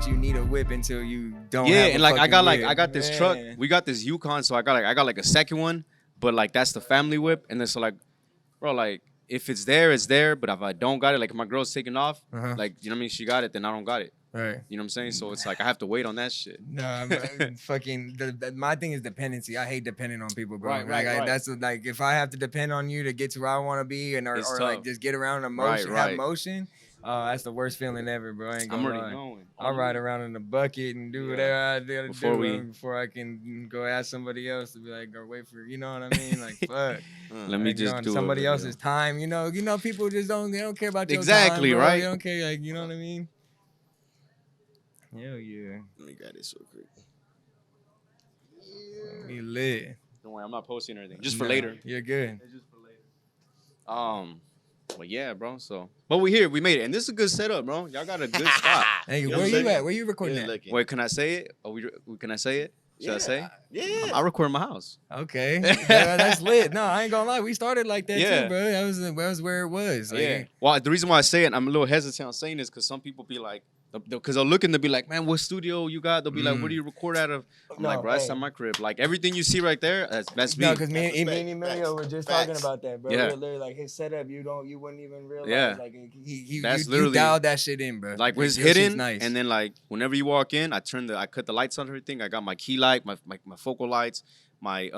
you need a whip until you don't. Yeah, have and a like fucking I whip. got this truck. We got this Yukon, so I got like a second one, but like that's the family whip, and then so like, bro, like if it's there, it's there. But if I don't got it, like if my girl's taking off, like you know what I mean, she got it, then I don't got it. Right. You know what I'm saying? So it's like I have to wait on that shit. Nah, fucking. My thing is dependency. I hate depending on people, bro. Right. That's like if I have to depend on you to get to where I want to be, and or like just get around emotion, have motion. That's the worst feeling ever, bro. I ain't gonna already lie. knowing. I'll ride around in the bucket and do whatever I gotta do before I can go ask somebody else to be like, or wait for, you know what I mean? Like, fuck. Let me just do somebody else's time. You know, people just don't care about your time. Exactly, bro. right? They don't care, like, you know what I mean? Hell yeah. Let me grab this real quick. We lit. Don't worry, I'm not posting or anything. Just for later. You're good. Just for later. But yeah, bro. So, but we here, we made it, and this is a good setup, bro. Y'all got a good spot. Hey, where you at? Where you recording at? Wait, can I say it? Can I say it? Should I say? Yeah. I record in my house. Okay, that's lit. No, I ain't gonna lie. We started like that Yeah. too, bro. That was where it was. Like, Yeah. Well, the reason why I say it, I'm a little hesitant on saying this because some people be like, because they're looking to be like, man, what studio you got? They'll be like, where do you record out of? I'm like, bro, that's at my crib. Like everything you see right there, that's me. No, because me and Emilio were just talking about that, bro. Yeah. Literally, like his setup, you wouldn't even realize. Yeah. Like you literally dialed that shit in, bro. Like when it's hidden, nice. And then like whenever you walk in, I cut the lights on everything. I got my key light, my focal lights, my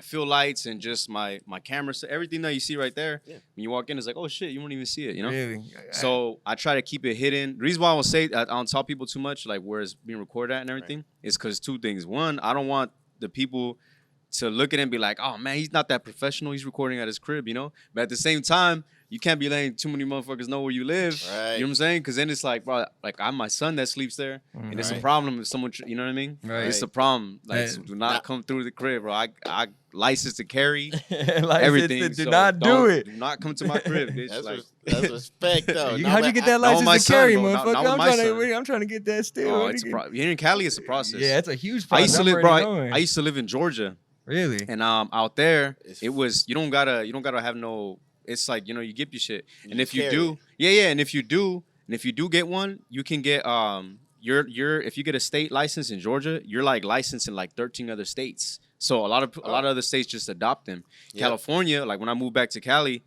fill lights, and just my camera. So everything that you see right there, when you walk in, it's like, oh shit, you won't even see it, you know? Really? So I try to keep it hidden. The reason why I don't say I don't tell people too much, like where it's being recorded at and everything, is because two things. One, I don't want the people to look at it and be like, oh man, he's not that professional. He's recording at his crib, you know? But at the same time, you can't be letting too many motherfuckers know where you live. Right. You know what I'm saying? Because then it's like, bro, like I'm my son that sleeps there. And it's a problem if someone, you know what I mean? Right. It's a problem. Like, so do not come through the crib, bro. I license to carry everything. Do not do it. Do not come to my crib, bitch. That's respect, though. How'd you get that license to carry, motherfucker? I'm trying to get that still. Here in Cali, it's a process. Yeah, it's a huge process. I used to live in Georgia. Really? And out there, it was you don't gotta have no. It's like, you know, you get your shit, and if you do, and if you do get one, you can get if you get a state license in Georgia, you're like licensed in like 13 other states. So a lot of other states just adopt them. Yep. California, like when I moved back to Cali,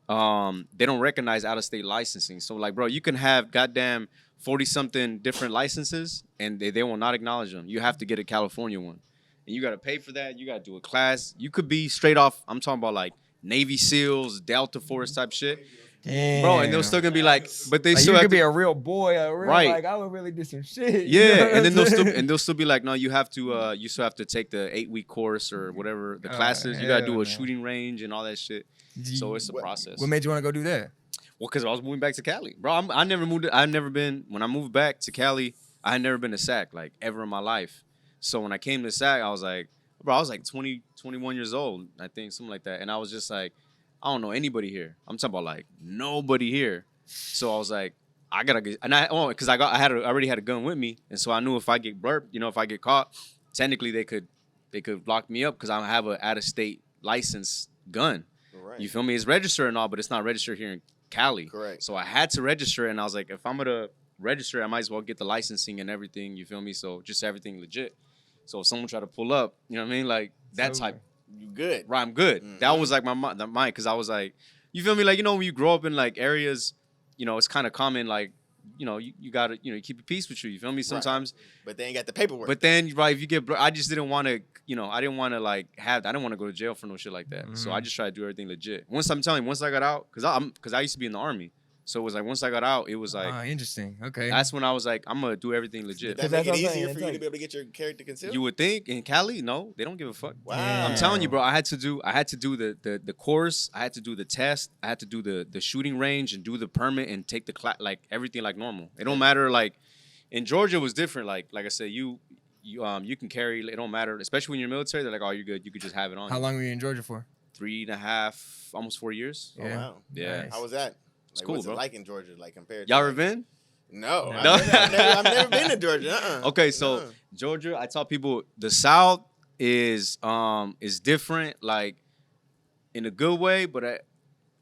they don't recognize out of state licensing. So like, bro, you can have goddamn 40-something different licenses, and they will not acknowledge them. You have to get a California one, and you got to pay for that. You got to do a class. You could be straight off. I'm talking about like Navy SEALs, Delta Force type shit. Damn. Bro, and they're still gonna be like, but they like still you have could be a real boy, like I would really do some shit. Yeah, you know and then they'll still be like, no, you have to you still have to take the 8-week course or whatever the classes. You gotta do a shooting range and all that shit. So it's a process. What made you want to go do that? Well, because I was moving back to Cali, bro. I never moved. I've never been. When I moved back to Cali, I had never been to SAC like ever in my life. So when I came to SAC, I was like, bro, I was like 20, 21 years old, I think, something like that, and I was just like, I don't know anybody here. I'm talking about like nobody here. So I was like, I gotta get, and I already had a gun with me, and so I knew if I get burped, you know, if I get caught, technically they could lock me up because I have a out of state license gun. Right. You feel me? It's registered and all, but it's not registered here in Cali. Correct. So I had to register, and I was like, if I'm gonna register, I might as well get the licensing and everything. You feel me? So just everything legit. So if someone try to pull up, you know what I mean? Like that type. You good. Right, I'm good. Mm-hmm. That was like my mind, because I was like, you feel me? Like, you know, when you grow up in like areas, you know, it's kind of common, like, you know, you gotta, you know, you keep your peace with you feel me? Sometimes. Right. But they ain't got the paperwork. But then, right, if you get, I just didn't want to, you know, I didn't want to like I didn't want to go to jail for no shit like that. Mm-hmm. So I just tried to do everything legit. Once I got out, because I used to be in the Army. So it was like, once I got out, it was like... interesting. Okay. That's when I was like, I'm going to do everything legit. Did that make it easier for you to be able to get your character concealed? You would think. In Cali, no. They don't give a fuck. Wow. I'm telling you, bro, I had to do the course. I had to do the test. I had to do the shooting range and do the permit and take the class, like everything like normal. It don't matter, like... In Georgia, it was different. Like I said, you can carry... It don't matter. Especially when you're military, they're like, oh, you're good. You could just have it on. How long were you in Georgia for? 3.5, almost 4 years. Oh, wow. Yeah. Nice. How was that? It's cool, what's bro. it like in Georgia, like compared Y'all to... ever been? No. I've never been to Georgia. Okay, so Georgia, I tell people the South is different, like in a good way, but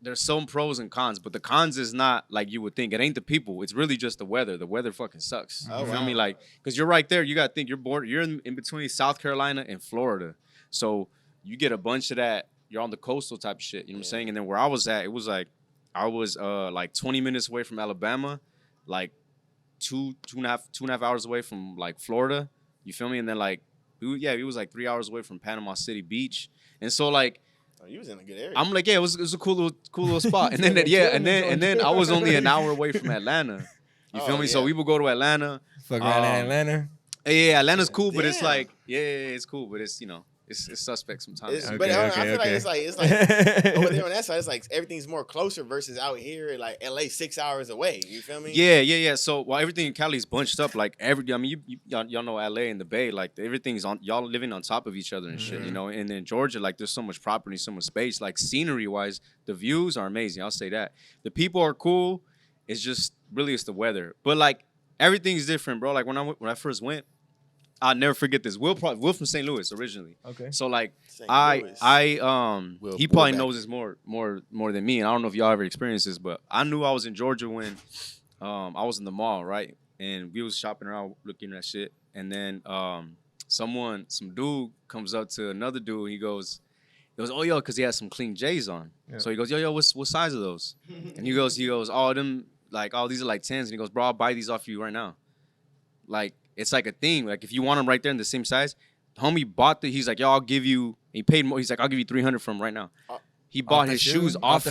there's some pros and cons, but the cons is not like you would think. It ain't the people. It's really just the weather. The weather fucking sucks. Oh, You feel wow. me? Like, because you're right there. You got to think you're in between South Carolina and Florida. So you get a bunch of that. You're on the coastal type of shit. You know what I'm saying? And then where I was at, it was like, I was like 20 minutes away from Alabama, like two and a half hours away from like Florida. You feel me? And then like, it was like 3 hours away from Panama City Beach. And so like, Oh, you was in a good area. I'm like, yeah, it was a cool little spot. And then and then I was only an hour away from Atlanta. You feel me? Yeah. So we would go to Atlanta. Fuck around in Atlanta. Yeah, Atlanta's cool, but it's Damn. like, it's cool, but it's it's suspect sometimes. But I feel like it's like over there on that side, it's like everything's more closer versus out here, like LA 6 hours away. You feel me? Yeah. So while everything in Cali's bunched up, like I mean, y'all know LA and the Bay, like everything's on, y'all living on top of each other and shit, you know. And in Georgia, like there's so much property, so much space. Like scenery wise, the views are amazing. I'll say that. The people are cool. It's just really it's the weather. But like everything's different, bro. Like when I first went, I'll never forget this. Will from St. Louis originally. Okay. So like he probably knows this more than me, and I don't know if y'all ever experienced this, but I knew I was in Georgia when I was in the mall, right? And we was shopping around looking at shit, and then some dude comes up to another dude. He goes, oh yo, because he has some clean J's on. Yeah. So he goes, yo, what size are those? And he goes, oh these are like 10s. And he goes, bro, I'll buy these off you right now. Like. It's like a thing. Like if you want them right there in the same size, homie bought he's like, yo, I'll give you. He paid more. He's like, I'll give you $300 from right now. He bought his shoes off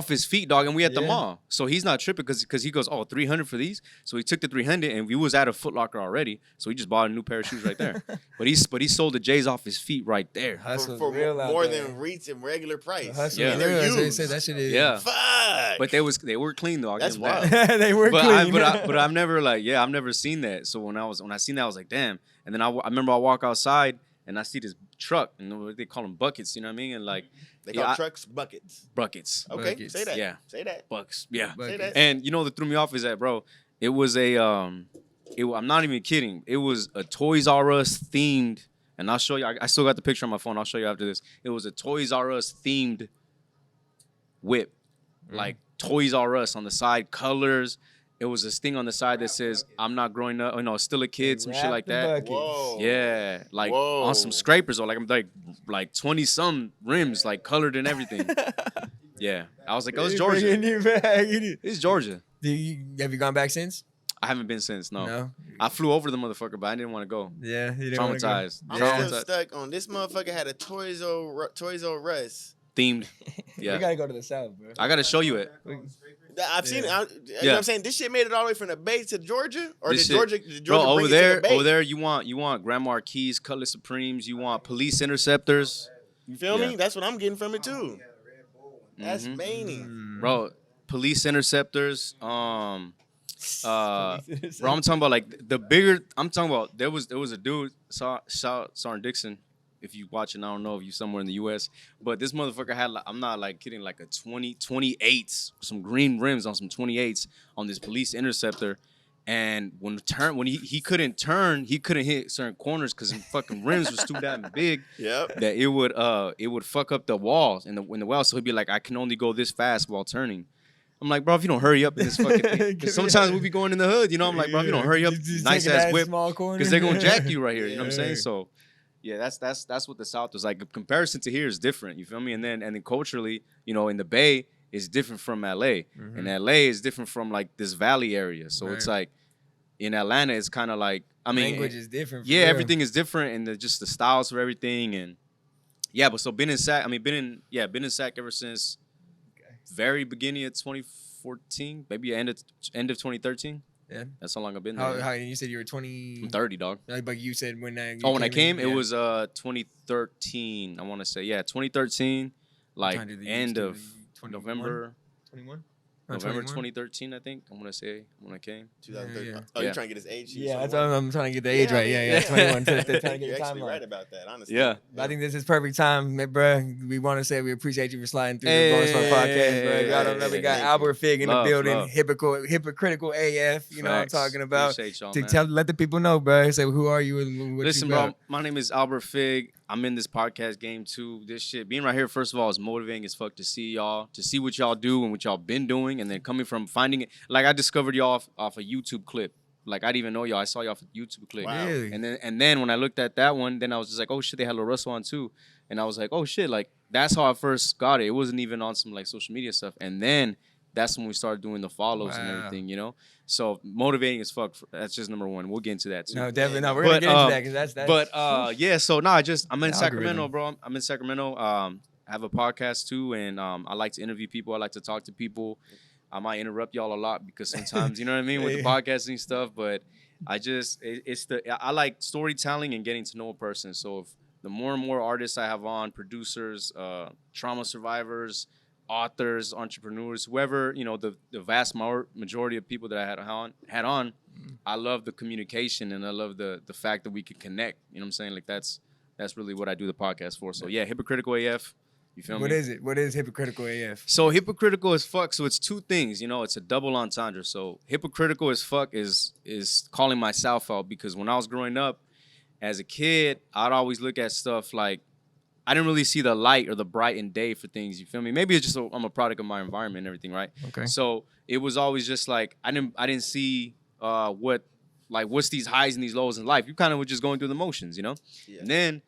his feet, dog. And we at the mall, so he's not tripping because he goes, oh, $300 for these. So he took the $300, and we was at a Foot Locker already, so he just bought a new pair of shoes right there. but he sold the J's off his feet right there for more than Reeds and regular price. Yeah, they're used. That shit is fuck. But they were clean though. That's wild. They were clean. But I've never I've never seen that. So when I seen that, I was like, damn. And then I remember I walk outside and I see this truck, and they call them buckets. You know what I mean? And like. They call trucks buckets. Buckets. Okay, buckets. Say that. Yeah. Say that. Bucks. Yeah. Say that. And you know what threw me off is that, bro, it was I'm not even kidding. It was a Toys R Us themed, and I'll show you. I still got the picture on my phone. I'll show you after this. It was a Toys R Us themed whip, like Toys R Us on the side, colors. It was this thing on the side that says, I'm not growing up, still a kid, some shit like that. Whoa. Yeah, like on some scrapers, or I'm like 20-some rims, like colored and everything. Yeah, I was like, oh, it's Georgia. It's Georgia. Have you gone back since? I haven't been since, no. I flew over the motherfucker, but I didn't want to go. Yeah, you didn't traumatized. I'm still stuck on this motherfucker had a Toys R Us. Themed. Yeah. We gotta go to the South, bro. I gotta show you it. I've seen it. You know what I'm saying? This shit made it all the way from the Bay to Georgia? Or did Georgia bro, bring it to the Bay? Over there, you want Grand Marquis, Cutlass Supremes, you want Police Interceptors. You feel me? That's what I'm getting from it, too. That's Manny. Bro, Police Interceptors, bro, I'm talking about like the bigger, there was a dude, Sergeant Dixon. If you watching, I don't know if you somewhere in the U.S., but this motherfucker had, I'm not like kidding, like a 28s, some green rims on some 28s on this Police Interceptor, and when he couldn't turn, he couldn't hit certain corners because the fucking rims was too damn big. Yep. That it would fuck up the walls in the wall, so he'd be like, I can only go this fast while turning. I'm like, bro, if you don't hurry up in this fucking thing, because sometimes we be going in the hood, I'm like, bro, if you don't hurry up, nice ass whip, because they're gonna jack you right here. You know what I'm saying? So. Yeah, that's what the South is like. A comparison to here is different. You feel me? And then culturally, in the Bay is different from LA, and LA is different from like this Valley area. So it's like in Atlanta, it's kind of like language is different. Yeah, everything is different, and just the styles for everything, and but so been in SAC. Been in SAC ever since very beginning of 2014, maybe end of 2013. Yeah, that's how long I've been there. How you said you were 20? I'm 30, dog. But you said when when I came, it was 2013. I want to say 2013, like end of 21? November. 21. November 2013, I think. I'm gonna say when I came. 2013. Yeah. Oh, you're trying to get his age? Yeah, that's what I'm trying to get the age right. Yeah, 21. Trying to get You're the actually timeline right about that, honestly. Yeah. I think this is perfect time, bro. We want to say we appreciate you for sliding through the Bonus Fun podcast, bro. Y'all don't know we got Albert Fig in the building, hypocritical AF. You know what I'm talking about. Appreciate y'all, man. Let the people know, bro. Say who are you and what Listen, you got. bro. My name is Albert Fig. I'm in this podcast game too. This shit, being right here, first of all, is motivating as fuck to see y'all, to see what y'all do and what y'all been doing, and then coming from finding it. Like I discovered y'all off a YouTube clip. Like I didn't even know y'all. I saw y'all off a YouTube clip. Wow. Really? And then when I looked at that one, then I was just like, oh shit, they had Lil Russell on too. And I was like, oh shit, like that's how I first got it. It wasn't even on some like social media stuff. And then that's when we started doing the follows and everything, you know? So motivating as fuck. That's just number one. We'll get into that too. No, definitely. No, we're going to get into that because that's. But yeah, so no, I'm in Sacramento, bro. I'm in Sacramento. I have a podcast too, and I like to interview people. I like to talk to people. I might interrupt y'all a lot because sometimes, you know what I mean, with the podcasting stuff, but I like storytelling and getting to know a person. So if the more and more artists I have on, producers, trauma survivors, authors, entrepreneurs, whoever, you know, the vast majority of people that I had on, I love the communication and I love the fact that we could connect. You know what I'm saying? Like that's really what I do the podcast for. So yeah, Hypocritical AF. You feel me? What is it? What is Hypocritical AF? So hypocritical as fuck. So it's two things, you know, it's a double entendre. So hypocritical as fuck is calling myself out because when I was growing up as a kid, I'd always look at stuff like I didn't really see the light or the brightened day for things. You feel me? Maybe it's just I'm a product of my environment and everything, right? Okay. So it was always just like I didn't see what's these highs and these lows in life. You kind of were just going through the motions, you know. Yeah. And then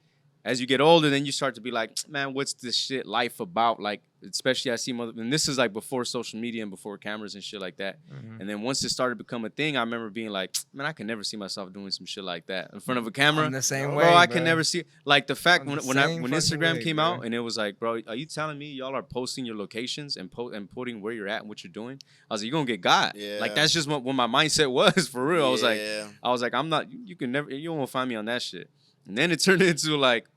as you get older, then you start to be like, man, what's this shit life about? Like, especially I see and this is like before social media and before cameras and shit like that. Mm-hmm. And then once it started to become a thing, I remember being like, man, I can never see myself doing some shit like that in front of a camera. I'm the same way, bro. I can never see like the fact when Instagram came out and it was like, bro, are you telling me y'all are posting your locations and putting where you're at and what you're doing? I was like, you're gonna get got. Yeah. Like that's just what my mindset was for real. Yeah. I was like, I'm not. You won't find me on that shit. And then it turned into like,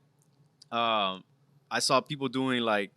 I saw people doing like,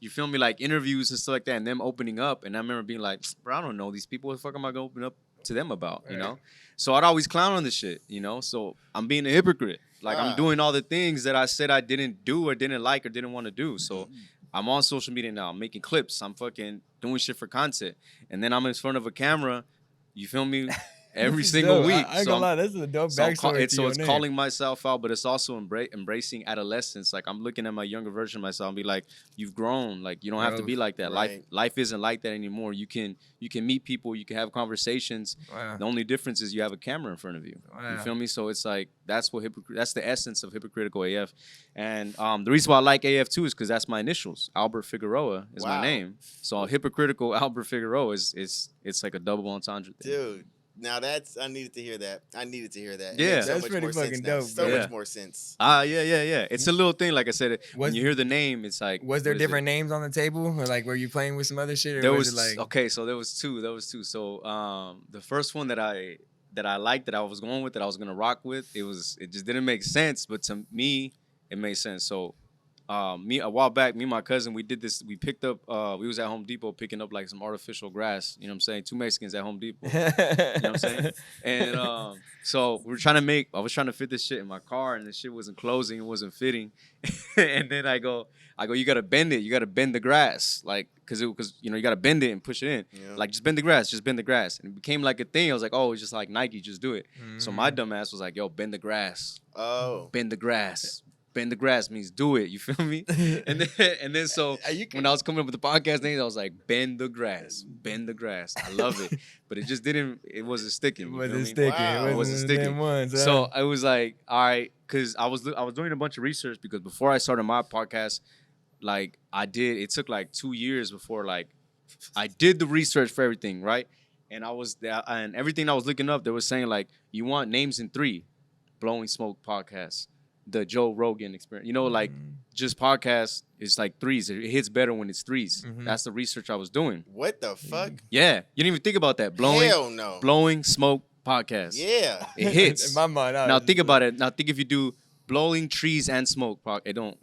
you feel me, like interviews and stuff like that, and them opening up. And I remember being like, bro, I don't know these people. What the fuck am I gonna open up to them about? You know? So I'd always clown on this shit, you know? So I'm being a hypocrite. Like I'm doing all the things that I said I didn't do or didn't like or didn't want to do. So I'm on social media now. I'm making clips. I'm fucking doing shit for content. And then I'm in front of a camera. You feel me? Every single week. I ain't gonna lie, this is a dope backstory. So it's calling myself out, but it's also embracing adolescence. Like I'm looking at my younger version of myself and be like, you've grown. Like you don't have to be like that. Right. Life isn't like that anymore. You can meet people, you can have conversations. Wow. The only difference is you have a camera in front of you. Wow. You feel me? So it's like that's the essence of Hypocritical AF. And the reason why I like AF too is because that's my initials. Albert Figueroa is my name. So Hypocritical Albert Figueroa is like a double entendre thing. Dude. Now I needed to hear that. Yeah, that's pretty fucking dope. So much more sense. Yeah. It's a little thing. Like I said, when you hear the name, it's like. Was there different names on the table, or like were you playing with some other shit? Or there was it like okay, so there was two. So the first one that I liked, that I was going with, that I was gonna rock with, it just didn't make sense, but to me it made sense. So. A while back, me and my cousin, we did this. We picked up. We was at Home Depot picking up like some artificial grass. You know what I'm saying? Two Mexicans at Home Depot. You know what I'm saying? And so I was trying to fit this shit in my car, and the shit wasn't closing. It wasn't fitting. And then I go. You gotta bend it. You gotta bend the grass, like, cause you know you gotta bend it and push it in. Yeah. Like just bend the grass. And it became like a thing. I was like, oh, it's just like Nike, just do it. Mm-hmm. So my dumb ass was like, yo, bend the grass. Oh, bend the grass. Bend the grass means do it. You feel me? And then so when I was coming up with the podcast names, I was like, bend the grass. I love it, but it just didn't. It wasn't sticking. It wasn't sticking. So I was like, all right, because I was doing a bunch of research, because before I started my podcast, like it took like 2 years before like I did the research for everything, right? And and everything I was looking up, they were saying like, you want names in 3, Blowing Smoke Podcast. The Joe Rogan experience, you know, like just podcast is like 3s. It hits better when it's 3s. Mm-hmm. That's the research I was doing. What the fuck? Yeah, you didn't even think about that. Hell no. Blowing Smoke Podcast. Yeah, it hits. In my mind. Now think about it. Now think if you do Blowing Trees and Smoke. It don't.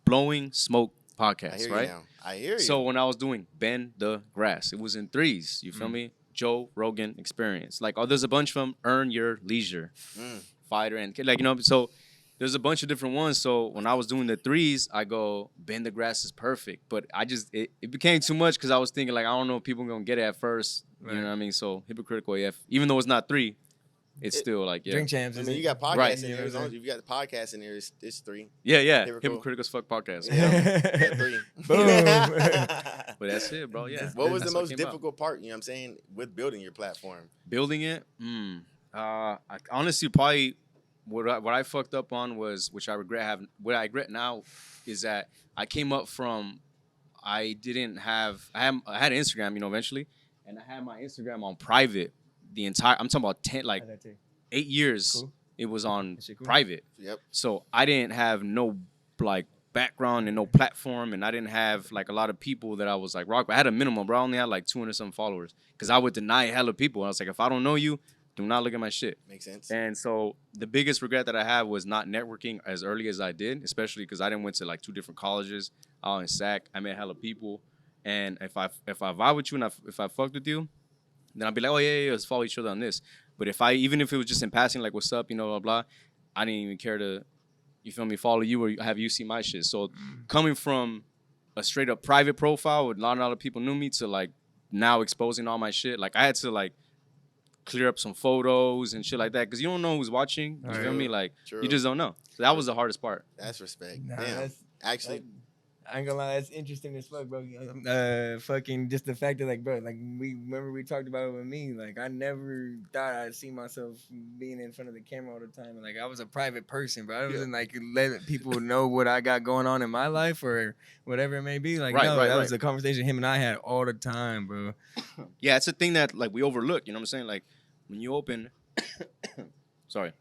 Blowing Smoke podcast, right? I hear you. So when I was doing Bend the Grass, it was in threes. You feel me? Joe Rogan Experience. Like, there's a bunch of them. Earn Your Leisure, Fighter, and like, so there's a bunch of different ones. So when I was doing the threes, I go, Bend the Grass is perfect. But it became too much because I was thinking, like, I don't know if people are going to get it at first. Right. You know what I mean? So Hypocritical AF, even though it's not 3, it's still like, Drink Champs. I mean, you got podcasts in there. As long as you've got the podcast in there, it's 3. Yeah. Hypocritical as fuck podcast. Yeah, 3. Boom. But that's it, bro. Yeah. What was the most difficult part, you know what I'm saying, with building your platform? Building it? I honestly probably what I fucked up on was, which I regret now, is that I came up from, I had Instagram, eventually, and I had my Instagram on private I'm talking about 8 years. Cool. It was on private. Yep. So I didn't have no like background and no platform, and I didn't have like a lot of people that I was like rock. I had a minimum, bro. I only had like 200 some followers because I would deny hella people. I was like, if I don't know you, do not look at my shit. Makes sense. And so the biggest regret that I have was not networking as early as I did, especially because I didn't went to like 2 different colleges. I was in SAC. I met hella people, and if I vibe with you and if I fucked with you, then I'd be like, oh yeah, let's follow each other on this. But even if it was just in passing, like what's up, blah blah, I didn't even care to, you feel me, follow you or have you see my shit. So coming from a straight up private profile with not a lot of people knew me to like now exposing all my shit, like I had to like clear up some photos and shit like that because you don't know who's watching. You feel me? Like you just don't know. So that was the hardest part. That's respect. Damn. Actually. I ain't gonna lie, that's interesting as fuck, bro. Fucking just the fact that, like, bro, like, we talked about it with me. Like, I never thought I'd see myself being in front of the camera all the time. And, like, I was a private person, bro. I wasn't, like, letting people know what I got going on in my life or whatever it may be. Like, that was a conversation him and I had all the time, bro. Yeah, it's a thing that, like, we overlook. You know what I'm saying? Like, when you open... Sorry.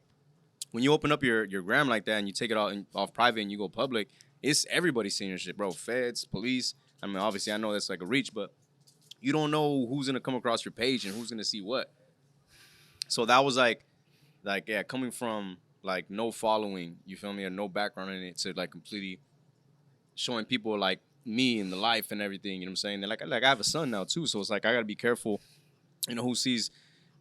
When you open up your gram like that and you take it off private and you go public... It's everybody seeing your shit, bro. Feds, police. I mean, obviously, I know that's like a reach, but you don't know who's gonna come across your page and who's gonna see what. So that was like, yeah, coming from like no following, you feel me, or no background in it to like completely showing people like me and the life and everything. You know what I'm saying? And like I have a son now too, so it's like I gotta be careful, who sees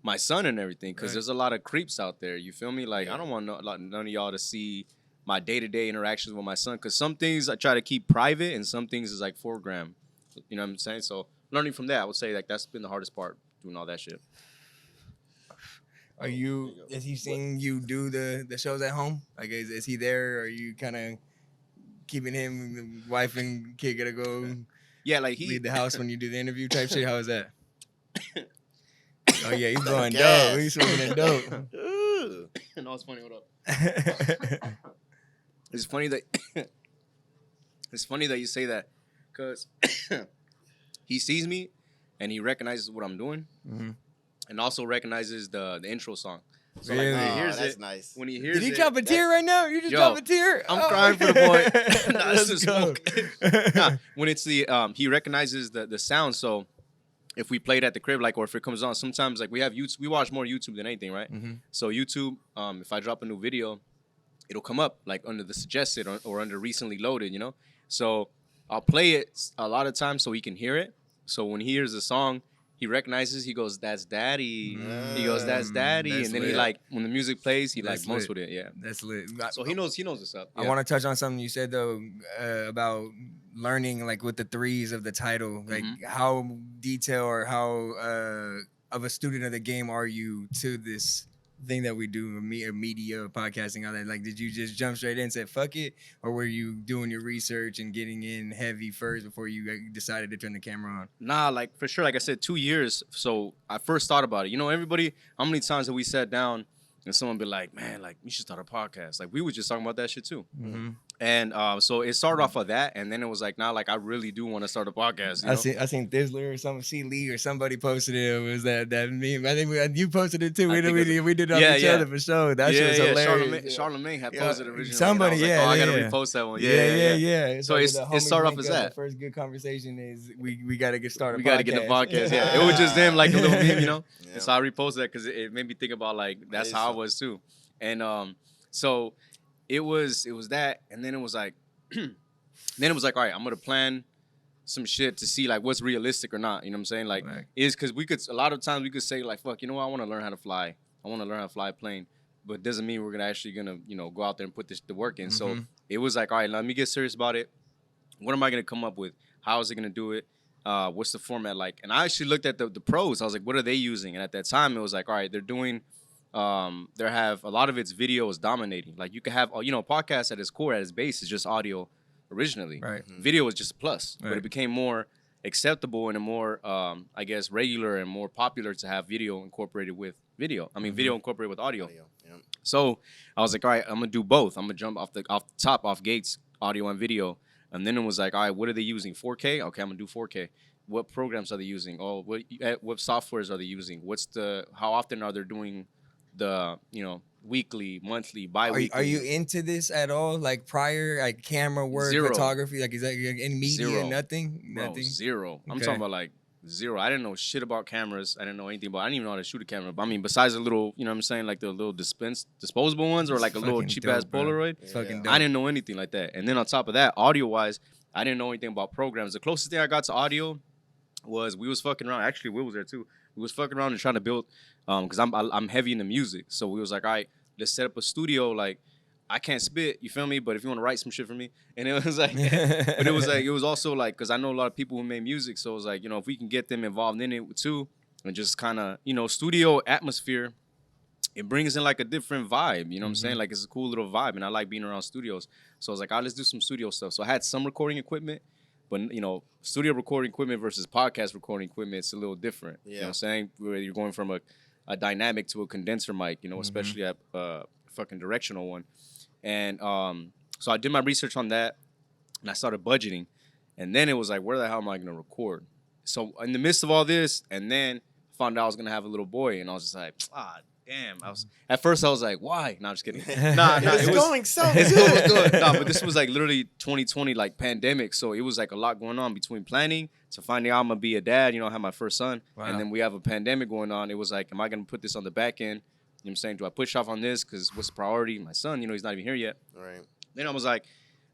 my son and everything, because there's a lot of creeps out there. You feel me? Like I don't want none of y'all to see my day-to-day interactions with my son, because some things I try to keep private and some things is like foreground. You know what I'm saying? So learning from that, I would say like that's been the hardest part, doing all that shit. Is he seeing you do the shows at home? Like is he there? Or are you kind of keeping him, the wife and kid gotta go leave the house when you do the interview type shit? How is that? Oh yeah, he's going dope. He's smoking it dope. No, it's funny. Hold up. It's funny that you say that, because he sees me and he recognizes what I'm doing, and also recognizes the intro song. So really? Like, when he hears that's nice. When he hears Did he drop a tear right now? You just drop a tear? I'm crying for the boy. Nah, this is smoke. When it's he recognizes the sound. So if we play it at the crib, like, or if it comes on, sometimes like we have YouTube, we watch more YouTube than anything, right? So YouTube, if I drop a new video, it'll come up like under the suggested or under recently loaded, So I'll play it a lot of times so he can hear it. So when he hears the song, he recognizes, he goes, "That's daddy." He goes, "That's daddy." And then lit. He like, when the music plays, he like months with it. Yeah. That's lit. So he knows what's up. Yeah. I want to touch on something you said though, about learning like with the threes of the title, like how detailed or how of a student of the game are you to this thing that we do, media, podcasting, all that? Like, did you just jump straight in and say fuck it, or were you doing your research and getting in heavy first before you decided to turn the camera on? Nah, like for sure, like I said, 2 years. So I first thought about it. Everybody, how many times have we sat down and someone be like, man, like you should start a podcast? Like we were just talking about that shit too. And so it started off of that, and then it was like, nah, like I really do want to start a podcast. I seen Thizzler or some C Lee or somebody posted it. It was that meme. I think you posted it too. We did it on each other for sure. That shit was hilarious. Charlamagne had posted it originally. Somebody, I gotta repost that one. Yeah. So it started off as that. The first good conversation is we gotta get started. We gotta get the podcast. Yeah, it was just them, like a little meme, Yeah. And so I reposted that because it made me think about like that's how I was too. And so. It was that, and then it was like, then it was like, all right, I'm gonna plan some shit to see like what's realistic or not. You know what I'm saying? Like, is because we could a lot of times we could say like, fuck, you know what? I want to learn how to fly. I want to learn how to fly a plane, but it doesn't mean we're gonna go out there and put the work in. So it was like, all right, let me get serious about it. What am I gonna come up with? How is it gonna do it? What's the format like? And I actually looked at the pros. I was like, what are they using? And at that time, it was like, all right, they're doing. There have a lot of its video is dominating. Like you could have, podcast at its core, at its base, is just audio originally. Right. Video was just a plus, but it became more acceptable and a more, I guess, regular and more popular to have video incorporated with video. I mean, video incorporated with audio. So I was like, all right, I'm gonna do both. I'm gonna jump off the top, off gates, audio and video. And then it was like, all right, what are they using? 4K? Okay, I'm gonna do 4K. What programs are they using? Oh, what softwares are they using? How often are they doing the, weekly, monthly, bi-weekly? Are you into this at all? Like prior, like camera work, Zero. photography, like is that in media? Zero. Nothing. Bro, zero. Okay. I'm talking about like zero. I didn't know shit about cameras. I didn't know anything about. I didn't even know how to shoot a camera. But I mean, besides a little, you know what I'm saying, like the little disposable ones, or like a little cheap ass Polaroid. It's fucking dope. I didn't know anything like that. And then on top of that, audio wise, I didn't know anything about programs. The closest thing I got to audio was we was fucking around. Actually, Will was there too. We was fucking around and trying to build, because I'm heavy into music. So we was like, all right, let's set up a studio. Like, I can't spit, you feel me? But if you want to write some shit for me, and it was like, but it was also like, because I know a lot of people who make music. So it was like, if we can get them involved in it too, and just kind of, studio atmosphere, it brings in like a different vibe. You know what I'm saying? Like it's a cool little vibe, and I like being around studios. So I was like, all right, let's do some studio stuff. So I had some recording equipment. But, studio recording equipment versus podcast recording equipment, it's a little different. Yeah. You know what I'm saying? Where you're going from a dynamic to a condenser mic, especially a fucking directional one. And so I did my research on that, and I started budgeting. And then it was like, where the hell am I going to record? So in the midst of all this, and then found out I was going to have a little boy, and I was just like, damn. At first I was like, why? No, I'm just kidding. Nah, it was going so good. No, but this was like literally 2020, like pandemic. So it was like a lot going on between planning to finding out I'm gonna be a dad, I have my first son. Wow. And then we have a pandemic going on. It was like, am I gonna put this on the back end? You know what I'm saying? Do I push off on this? Because what's the priority? My son, he's not even here yet. Right. Then I was like,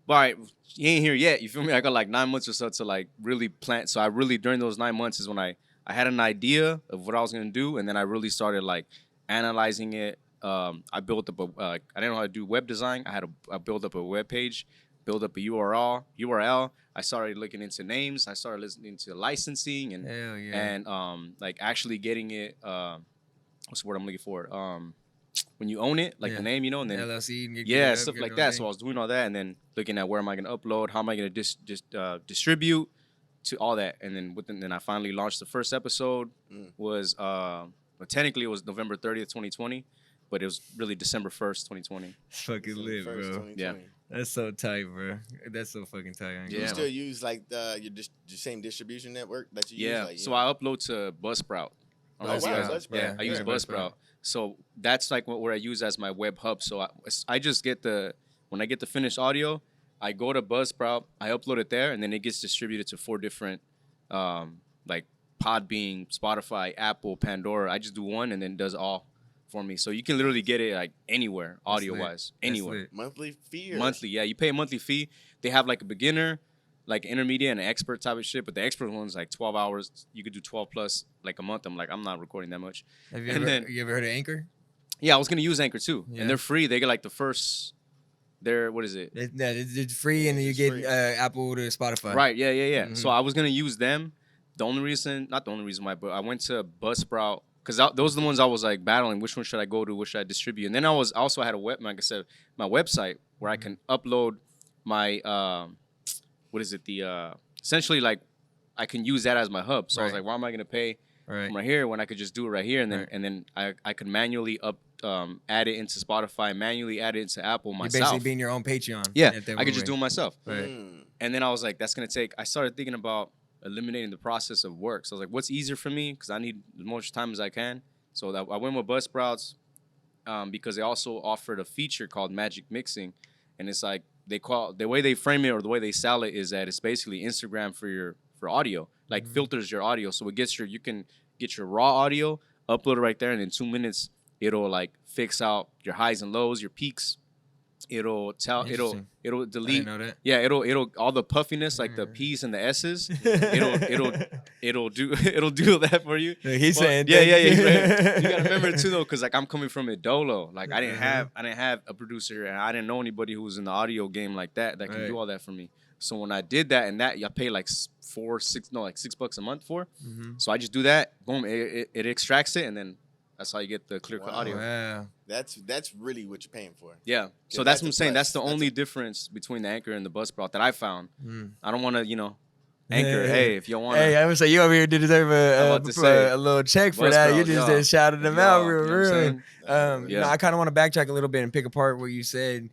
all right, he ain't here yet. You feel me? I got like 9 months or so to like really plan. So I really, during those 9 months is when I had an idea of what I was gonna do. And then I really started like analyzing it. I built up I didn't know how to do web design. I built up a web page, built up a URL. I started looking into names. I started listening to licensing and like actually getting it. What's the word I'm looking for? When you own it, like the name, and then LLC, stuff like that. So I was doing all that, and then looking at where am I going to upload, how am I going to distribute to all that, and then I finally launched the first episode. Was but technically it was November 30th, 2020. But it was really December 1st, 2020. Fucking lit, bro. Yeah. That's so tight, bro. That's so fucking tight. Do you still use like your same distribution network that you use? Yeah. Like, so I upload to Buzzsprout. Buzzsprout. Yeah, I use Buzzsprout. So that's like where I use as my web hub. So I just get when I get the finished audio, I go to Buzzsprout, I upload it there, and then it gets distributed to 4 different, like Podbean, Spotify, Apple, Pandora. I just do one, and then it does all for me. So you can literally get it like anywhere, audio-wise, anywhere. Monthly fee? Monthly, yeah. You pay a monthly fee. They have like a beginner, like intermediate, and an expert type of shit. But the expert one's like 12 hours. You could do 12 plus like a month. I'm like, I'm not recording that much. Have you ever heard of Anchor? Yeah, I was going to use Anchor too. Yeah. And they're free. They get like the first... what is it? It's free, and then you get Apple to Spotify. Right, yeah. Mm-hmm. So I was going to use them. Not the only reason why, but I went to Buzzsprout, because those are the ones I was like battling. Which one should I go to? Which should I distribute? And then I also had like I said, my website where I can upload my essentially like I can use that as my hub. So I was like, why am I gonna pay from right here when I could just do it right here? And then I could manually add it into Spotify, manually add it into Apple myself. You're basically being your own Patreon. Yeah, I could just do it myself. Right. And then I was like, that's gonna take. I started thinking about eliminating the process of work. So I was like, what's easier for me? Because I need as much time as I can. So I went with Buzzsprouts because they also offered a feature called Magic Mixing. And it's like, the way they frame it or the way they sell it is that it's basically Instagram for audio, like filters your audio. So you can get your raw audio, upload it right there. And in 2 minutes, it'll like fix out your highs and lows, your peaks, it'll Interesting. it'll I delete. didn't know that. Yeah, it'll all the puffiness, like the P's and the S's. It'll do that for you. He's Well, saying, yeah, thank he's you. right. You gotta remember too though, because like I'm coming from a dolo. Like I didn't have a producer, and I didn't know anybody who was in the audio game like that can Right. do all that for me. So when I did that, and that I paid like $6 a month for. So I just do that. Boom, it extracts it, and then that's how you get the clear cut audio. Wow. That's really what you're paying for. Yeah. So Yeah, that's what I'm a saying. plus. That's the only difference between the Anchor and the Buzzsprout that I found. I don't want to, Anchor. Yeah. Hey, if you want. Hey, I would say you over here deserve about to say, a little check for that. You Buzzsprout, just shouted them out real, you know what I'm real. saying? You know, I kind of want to backtrack a little bit and pick apart what you said.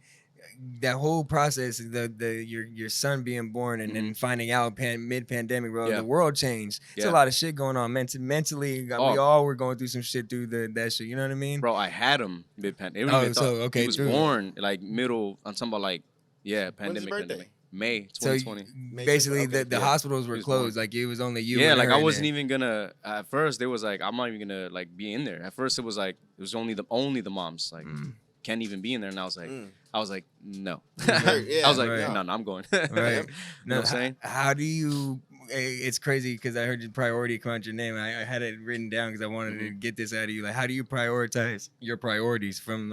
That whole process, your son being born and then finding out mid pandemic, bro, the world changed. It's a lot of shit going on mentally. We all were going through some shit through that shit. You know what I mean? Bro, I had him mid pandemic. Okay, he was born like middle. I'm talking about like pandemic. May 2020. So basically, the hospitals were closed. Like it was only you. Yeah, like I wasn't even gonna. At first, they was like, I'm not even gonna like be in there. At first, it was like it was only the moms. Like can't even be in there. And I was like, no. I was like, no, I'm going. Right. You know what I'm saying? How do you? It's crazy because I heard your priority come out your name. I had it written down because I wanted to get this out of you. Like, how do you prioritize your priorities from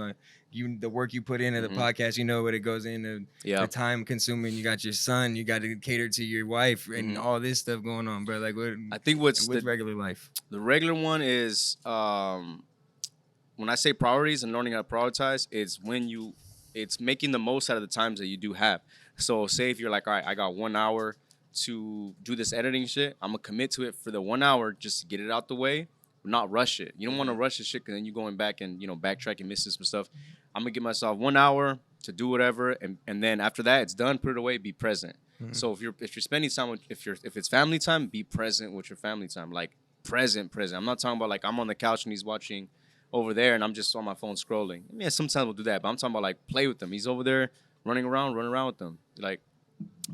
the work you put into the podcast? You know what it goes into. The time consuming. You got your son. You got to cater to your wife and all this stuff going on, bro. Like, what? I think what's the regular life? The regular one is when I say priorities and learning how to prioritize, it's making the most out of the times that you do have. So say if you're like, all right, I got 1 hour to do this editing shit, I'm gonna commit to it for the 1 hour just to get it out the way, not rush it. You don't want to rush the shit because then you're going back and backtrack and missing some stuff. I'm gonna give myself 1 hour to do whatever, and then after that it's done, put it away, be present. So if you're spending time with, if it's family time, be present with your family time, like present. I'm not talking about like I'm on the couch and he's watching over there and I'm just on my phone scrolling. I mean, sometimes we'll do that, but I'm talking about like play with them. He's over there running around with them, like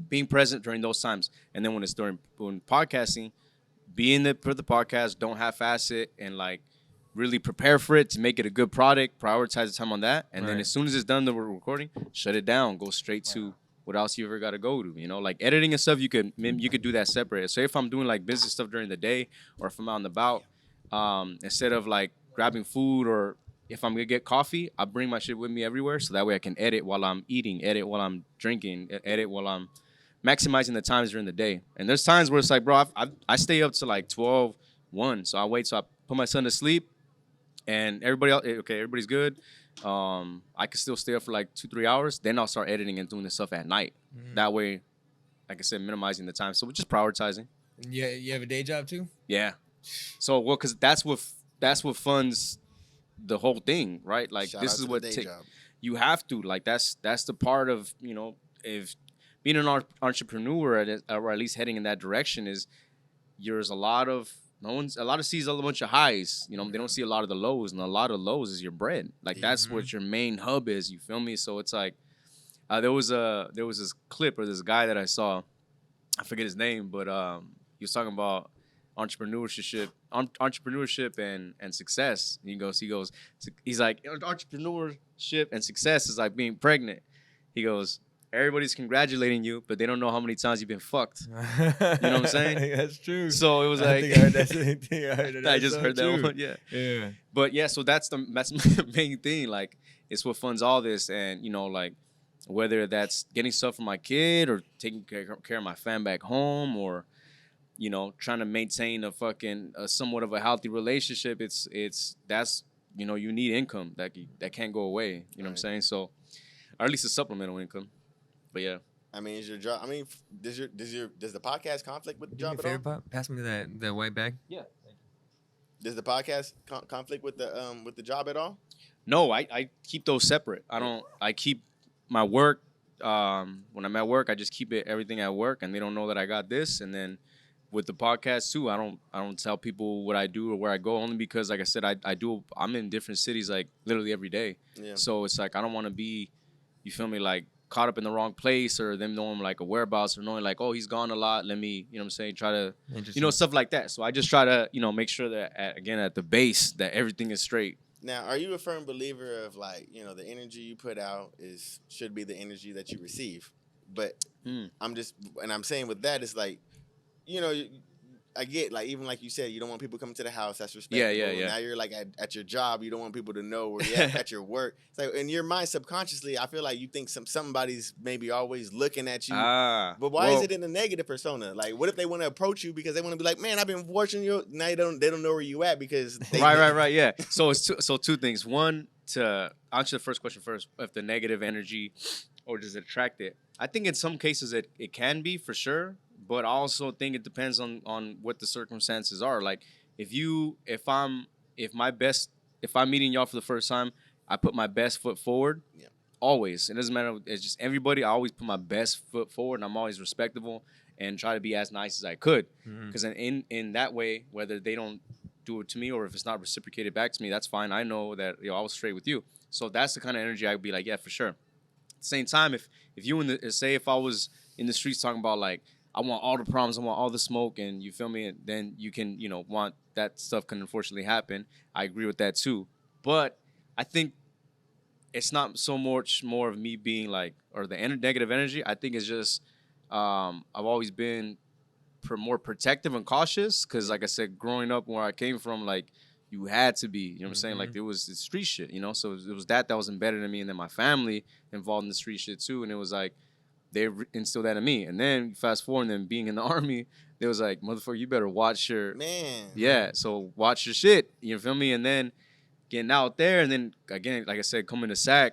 being present during those times. And then when podcasting, be in the for the podcast, don't half-ass it, and like really prepare for it to make it a good product. Prioritize the time on that, and then as soon as it's done, the recording, shut it down, go straight to what else you ever got to go to. Like editing and stuff, you could do that separate. So if I'm doing like business stuff during the day, or if I'm out and about, instead of like grabbing food, or if I'm gonna get coffee, I bring my shit with me everywhere, so that way I can edit while I'm eating, edit while I'm drinking, edit while I'm maximizing the times during the day. And there's times where it's like, bro, I stay up to like 12, 1, so I wait till I put my son to sleep, and everybody's good. I can still stay up for like 2-3 hours, then I'll start editing and doing this stuff at night. That way, like I said, minimizing the time. So we're just prioritizing. Yeah, you have a day job too? Yeah. So because that's what funds the whole thing, right? Like this is what you have to, like that's the part of if being an entrepreneur, or at least heading in that direction, is there's a lot of sees a bunch of highs. They don't see a lot of the lows, and a lot of lows is your bread. Like that's what your main hub is. You feel me? So it's like there was this clip or this guy that I saw, I forget his name, but he was talking about entrepreneurship and success. He goes, he's like, entrepreneurship and success is like being pregnant. He goes, everybody's congratulating you, but they don't know how many times you've been fucked. You know what I'm saying? That's true. So it was like, I think I heard that same thing. I just heard that one. Yeah. But yeah, so that's the main thing. Like, it's what funds all this, and like whether that's getting stuff for my kid, or taking care of my fam back home, or trying to maintain a somewhat of a healthy relationship. That's you need income that can't go away. You know what I'm saying? So, or at least a supplemental income. But yeah. I mean, is your job? I mean, does the podcast conflict with the job at all? Pass me that white bag. Yeah. Does the podcast conflict with the job at all? No, I keep those separate. I keep my work. When I'm at work, I just keep everything at work, and they don't know that I got this. And then with the podcast too, I don't tell people what I do or where I go, only because, like I said, I'm in different cities like literally every day. Yeah. So it's like I don't want to be, you feel me, like caught up in the wrong place, or them knowing like a whereabouts, or knowing like, oh, he's gone a lot, let me, what I'm saying, try to, stuff like that. So I just try to, make sure that at the base that everything is straight. Now, are you a firm believer of like, you know, the energy you put out should be the energy that you receive? But I'm saying with that, it's like, you know, I get like even like you said, you don't want people coming to the house. That's respectable. Yeah. Now you're like at your job, you don't want people to know where you're at your work. It's like in your mind, subconsciously, I feel like you think somebody's maybe always looking at you. But why is it in a negative persona? Like, what if they want to approach you because they want to be like, man, I've been watching you. Now they don't know where you at because right. Yeah. So it's two things. One, to answer the first question first, if the negative energy or does it attract it? I think in some cases it can be for sure. But I also think it depends on what the circumstances are. Like if I'm meeting y'all for the first time, I put my best foot forward. Yeah. Always. It doesn't matter. It's just everybody. I always put my best foot forward, and I'm always respectable and try to be as nice as I could. Because in that way, whether they don't do it to me or if it's not reciprocated back to me, that's fine. I know that I was straight with you. So that's the kind of energy I'd be like, yeah, for sure. At the same time, if you if I was in the streets talking about like, I want all the problems, I want all the smoke, and you feel me? And then you can, want that stuff can unfortunately happen. I agree with that too. But I think it's not so much more of me being like, or the negative energy. I think it's just I've always been more protective and cautious because, like I said, growing up where I came from, like you had to be, you know what I'm saying? Like it was street shit, So it was that was embedded in me, and then my family involved in the street shit too, and it was like, they instilled that in me. And then fast forward, and then being in the army, they was like, motherfucker, you better watch your... Man. Yeah, so watch your shit. You feel me? And then getting out there, and then, again, like I said, coming to SAC,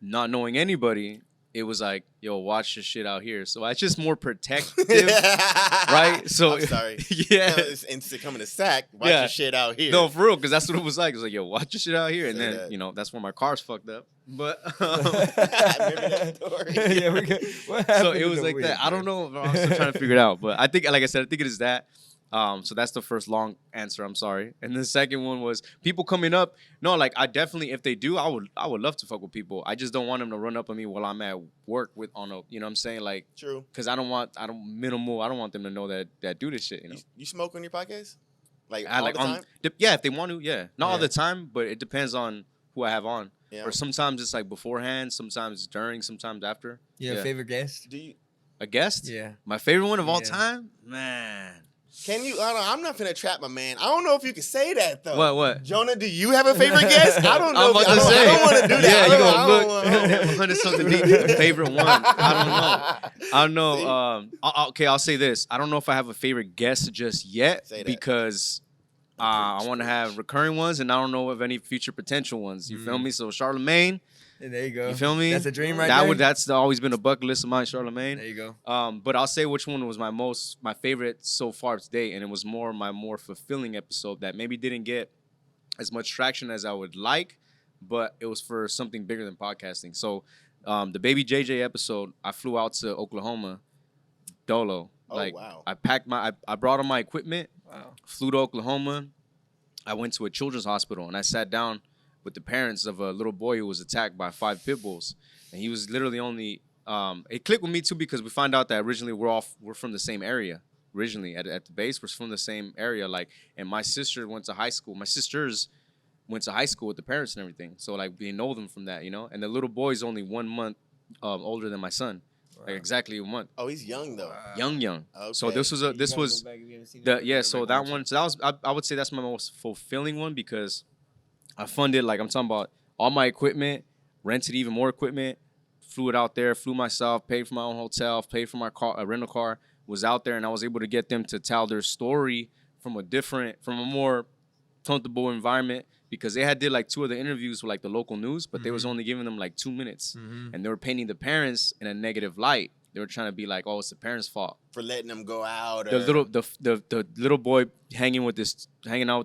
not knowing anybody, it was like, yo, watch your shit out here. So it's just more protective, right? So I'm sorry. Yeah. Instead of coming to SAC, watch your shit out here. No, for real, because that's what it was like. It was like, yo, watch your shit out here. And then, that's where my car's fucked up. But remember that story? Yeah, we good. So it was like that. I don't know. I'm still trying to figure it out. But I think, like I said, I think it is that. So that's the first long answer. I'm sorry. And the second one was people coming up. No, like I definitely, if they do, I would love to fuck with people. I just don't want them to run up on me while I'm at work on a, you know what I'm saying? Like, true. Because I don't want them to know that do this shit. You smoke on your podcast? Like all the time? Yeah, if they want to. Yeah, not all the time, but it depends on who I have on. Yeah. Or sometimes it's like beforehand, sometimes it's during, sometimes after. Yeah. Favorite guest? A guest? Yeah. My favorite one of all time? Man. Can you? I'm not finna trap my man. I don't know if you can say that though. What? Jonah, do you have a favorite guest? I don't know. I don't want to do that. Yeah, you gonna look 100 something deep. Favorite one? I don't know. Okay, I'll say this. I don't know if I have a favorite guest just yet because I want to have recurring ones, and I don't know of any future potential ones. You feel me? So Charlemagne. There you go. You feel me? That's a dream there. That's always been a bucket list of mine, Charlemagne. There you go. But I'll say which one was my favorite so far today, and it was my more fulfilling episode that maybe didn't get as much traction as I would like, but it was for something bigger than podcasting. So the Baby JJ episode, I flew out to Oklahoma, Dolo. Oh, wow. I brought all my equipment, wow. Flew to Oklahoma. I went to a children's hospital, and I sat down with the parents of a little boy who was attacked by 5 pit bulls. And he was literally only, it clicked with me too because we found out that originally we're from the same area. Originally at the base, we're from the same area. Like, and my sister went to high school. My sisters went to high school with the parents and everything. So like we know them from that, And the little boy's only 1 month older than my son. Wow. Like exactly a month. Oh, he's young though. Young. Okay. So I would say that's my most fulfilling one because I funded, like I'm talking about, all my equipment, rented even more equipment, flew it out there, flew myself, paid for my own hotel, paid for my car, a rental car, was out there, and I was able to get them to tell their story from a more comfortable environment because they did like 2 of the interviews with like the local news, but they was only giving them like 2 minutes, and they were painting the parents in a negative light. They were trying to be like, oh, it's the parents' fault for letting them go out. The little boy hanging out with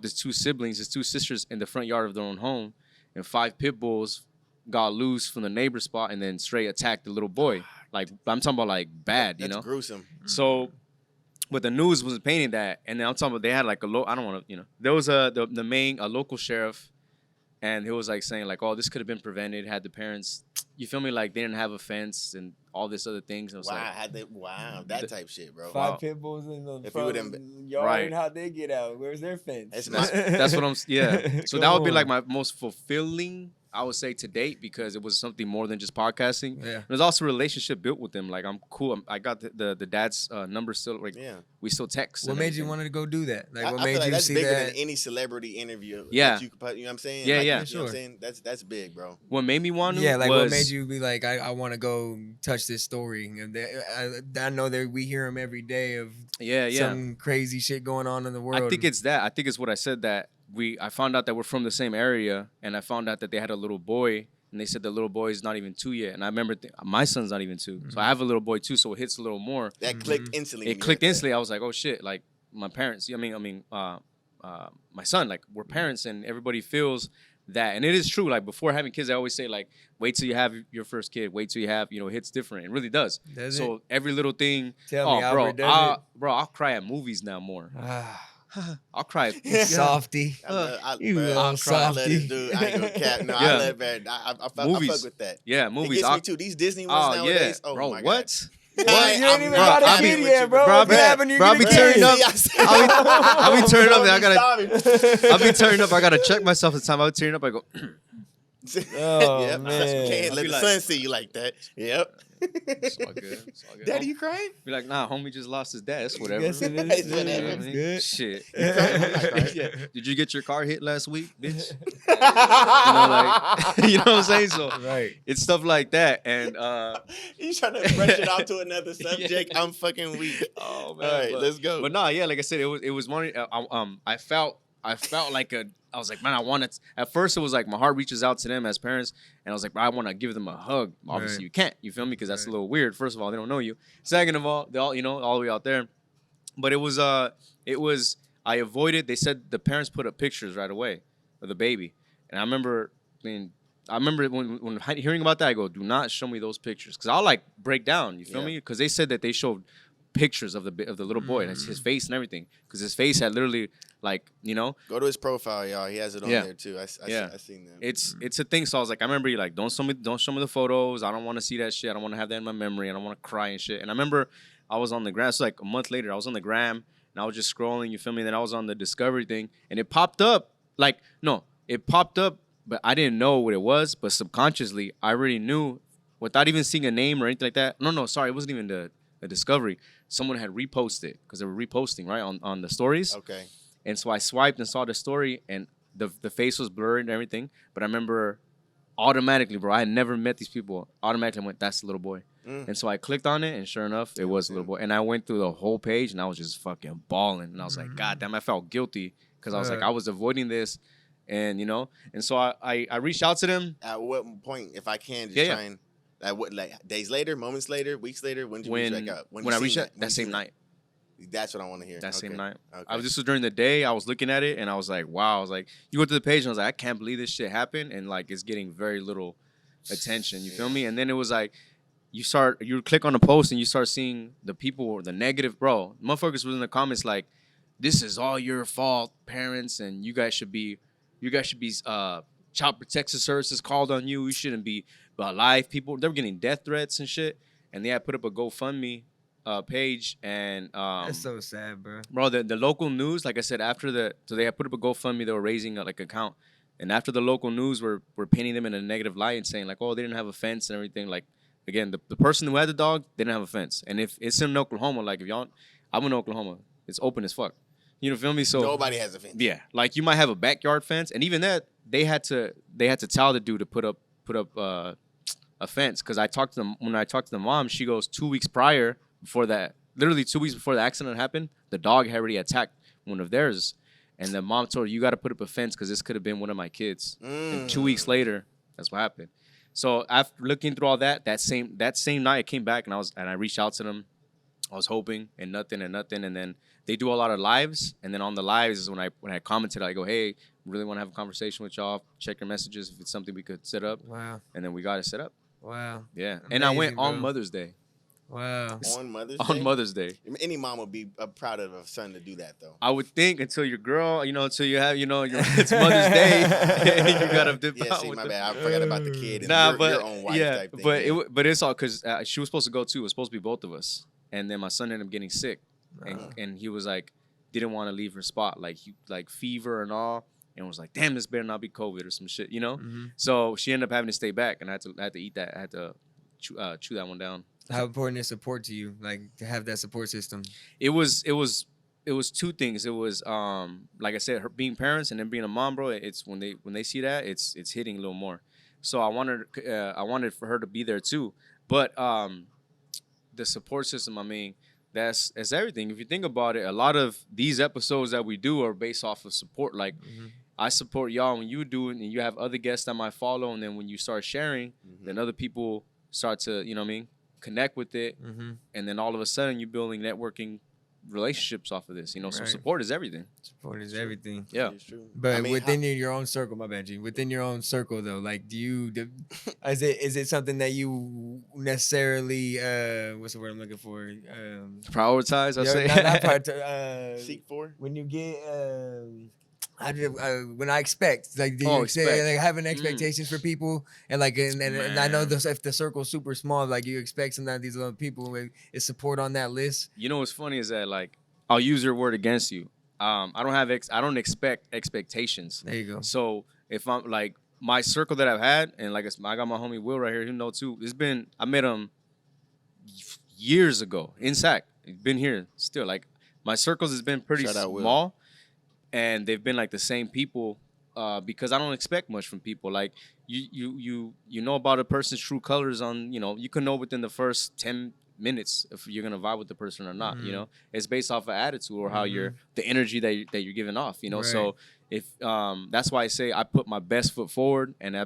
his 2 siblings, his 2 sisters in the front yard of their own home, and 5 pit bulls got loose from the neighbor's spot and then straight attacked the little boy. Like I'm talking about like bad, That's gruesome. So, but the news was painting that, and then I'm talking about they had like I don't want to, there was a local sheriff, and he was like saying like, oh, this could have been prevented had the parents you feel me? Like they didn't have a fence and all this other things. And That type shit, bro. 5 pit bulls in the front yard. Right. How'd they get out? Where's their fence? That's what I'm. Yeah. So that would be like my most fulfilling, I would say, to date, because it was something more than just podcasting. Yeah. There's also a relationship built with them. Like I'm cool. I got the dad's number still. Like we still text. What made you want to go do that? Like what I made feel like you that's see bigger that? than any celebrity interview. Yeah. You know what I'm saying? Yeah, like, yeah. You know what I'm saying? That's big, bro. What made me want to? Yeah, like was, what made you be like, I want to go touch this story? And I know that we hear them every day of some crazy shit going on in the world. I think it's that. I think it's what I said, that I found out that we're from the same area, and I found out that they had a little boy, and they said the little boy is not even 2 yet. And I remember my son's not even 2. So I have a little boy too, so it hits a little more. That clicked instantly. It clicked instantly. I was like, oh shit, like my parents, my son, like we're parents, and everybody feels that. And it is true. Like before having kids, I always say like, wait till you have your first kid. Wait till you have, it hits different. It really does. Every little thing. Tell me, Albert, I'll cry at movies now more. I'll cry. Softy. You little softy. Dude, I ain't gonna cap. No, I love that. I fuck with that. Yeah, movies. It gets me too. These Disney ones nowadays. Yeah. Oh, bro, my what? God. You ain't even got a kid yet, bro. I'll be turning up. I'll be turning up. I'll be turning up. I gotta check myself the time. I'll be turning up. I go. Yep. Man. Can't let the sun see you like that. Yep. It's all good. Daddy, you crying? Be like, nah, homie just lost his dad. It's whatever. Yes, it is. It's whatever. It's good. Shit. Yeah. Did you get your car hit last week, bitch? You know what I'm saying? So it's stuff like that. And you trying to brush it off to another subject? I'm fucking weak. Oh man. All right, let's go. But no, yeah, like I said, it was one. I felt like I was like, man, I want it. At first, it was like my heart reaches out to them as parents, and I was like, I want to give them a hug. Obviously, you can't. You feel me? Because that's a little weird. First of all, they don't know you. Second of all, they all all the way out there. But it was I avoided. They said the parents put up pictures right away of the baby, and I remember when hearing about that, I go, do not show me those pictures, because I'll like break down. You feel me? Because they said that they showed pictures of the little boy, and his face and everything, because his face had literally like go to his profile, y'all. He has it on there too. I seen that. It's a thing. So I was like, I remember you like, don't show me the photos. I don't want to see that shit. I don't want to have that in my memory. I don't want to cry and shit. And I remember I was on the gram. So like a month later, I was on the gram and I was just scrolling. You feel me? Then I was on the Discovery thing, and it popped up. But I didn't know what it was. But subconsciously, I already knew without even seeing a name or anything like that. No, sorry, it wasn't even the Discovery. Someone had reposted, because they were reposting right on the stories. Okay. And so I swiped and saw the story, and the face was blurred and everything. But I remember automatically, bro, I had never met these people. Automatically, I went, that's the little boy. And so I clicked on it, and sure enough, it was a little boy. And I went through the whole page, and I was just fucking bawling. And I was like, God damn, I felt guilty, because I was like, I was avoiding this, and And so I reached out to them. At what point, if I can, just try and days later, moments later, weeks later, when did you reach back out? When I reached that same night. That's what I want to hear. That same night. Okay. This was during the day. I was looking at it, and I was like, wow. I was like, you go to the page, and I was like, I can't believe this shit happened, and like it's getting very little attention. You feel me? And then it was like, you click on the post, and you start seeing the people, the negative, bro. Motherfuckers was in the comments like, this is all your fault, parents, and you guys should be child protection services called on you. You shouldn't be alive. People, they were getting death threats and shit, and they had put up a GoFundMe page, and that's so sad, bro. Bro, the local news, like I said, so they had put up a GoFundMe. They were raising account, and after the local news were painting them in a negative light and saying like, oh, they didn't have a fence and everything. Like, again, the person who had the dog didn't have a fence, and if it's in Oklahoma, like if y'all, I'm in Oklahoma, it's open as fuck. You feel me? So nobody has a fence. Yeah, like you might have a backyard fence, and even that they had to tell the dude to put up a fence, because when I talked to the mom, she goes 2 weeks prior. Before that, literally 2 weeks before the accident happened, the dog had already attacked one of theirs, and the mom told her, you got to put up a fence because this could have been one of my kids. And 2 weeks later, that's what happened. So after looking through all that same night, I came back and I reached out to them. I was hoping, and nothing, and then they do a lot of lives, and then on the lives is when I commented, I go, hey, really want to have a conversation with y'all. Check your messages if it's something we could set up. Wow. And then we got it set up. Wow. Yeah. Amazing, and I went bro. on Mother's Day. Wow. On Mother's Day? On Mother's Day. Any mom would be proud of a son to do that, though. I would think until your girl, until you have, it's Mother's Day, you gotta dip out. See, my bad. I forgot about the kid and your own wife type thing. But it's all because she was supposed to go too. It was supposed to be both of us, and then my son ended up getting sick, and he was like, didn't want to leave her spot, like fever and all, and was like, damn, this better not be COVID or some shit, Mm-hmm. So she ended up having to stay back, and I had to eat that. I had to chew that one down. How important is support to you, like to have that support system? It was two things. It was like I said, her being parents and then being a mom, bro. It's when they see that, it's hitting a little more. So I wanted for her to be there too. But the support system, I mean, that's everything. If you think about it, a lot of these episodes that we do are based off of support. Like I support y'all when you do it, and you have other guests that might follow, and then when you start sharing, then other people start to, connect with it, and then all of a sudden you're building networking relationships off of this. So support is everything. Support is everything. Yeah. But within your own circle, my bad, G. Within your own circle, though, like, is it something that you necessarily what's the word I'm looking for? Prioritize. I say. Not seek for when you get. When I expect, like, like having expectations for people, and like, and I know if the circle's super small, like you expect sometimes these other people, is support on that list. What's funny is that, like, I'll use your word against you. I don't expect expectations. There you go. So if I'm like my circle that I've had, and like I got my homie Will right here, you too. I met him years ago in SAC. He's been here still. Like my circles has been pretty small. And they've been like the same people because I don't expect much from people. Like you know about a person's true colors on, you can know within the first 10 minutes if you're gonna vibe with the person or not. It's based off of attitude or how the energy that you're giving off. Right. So if that's why I say I put my best foot forward, and I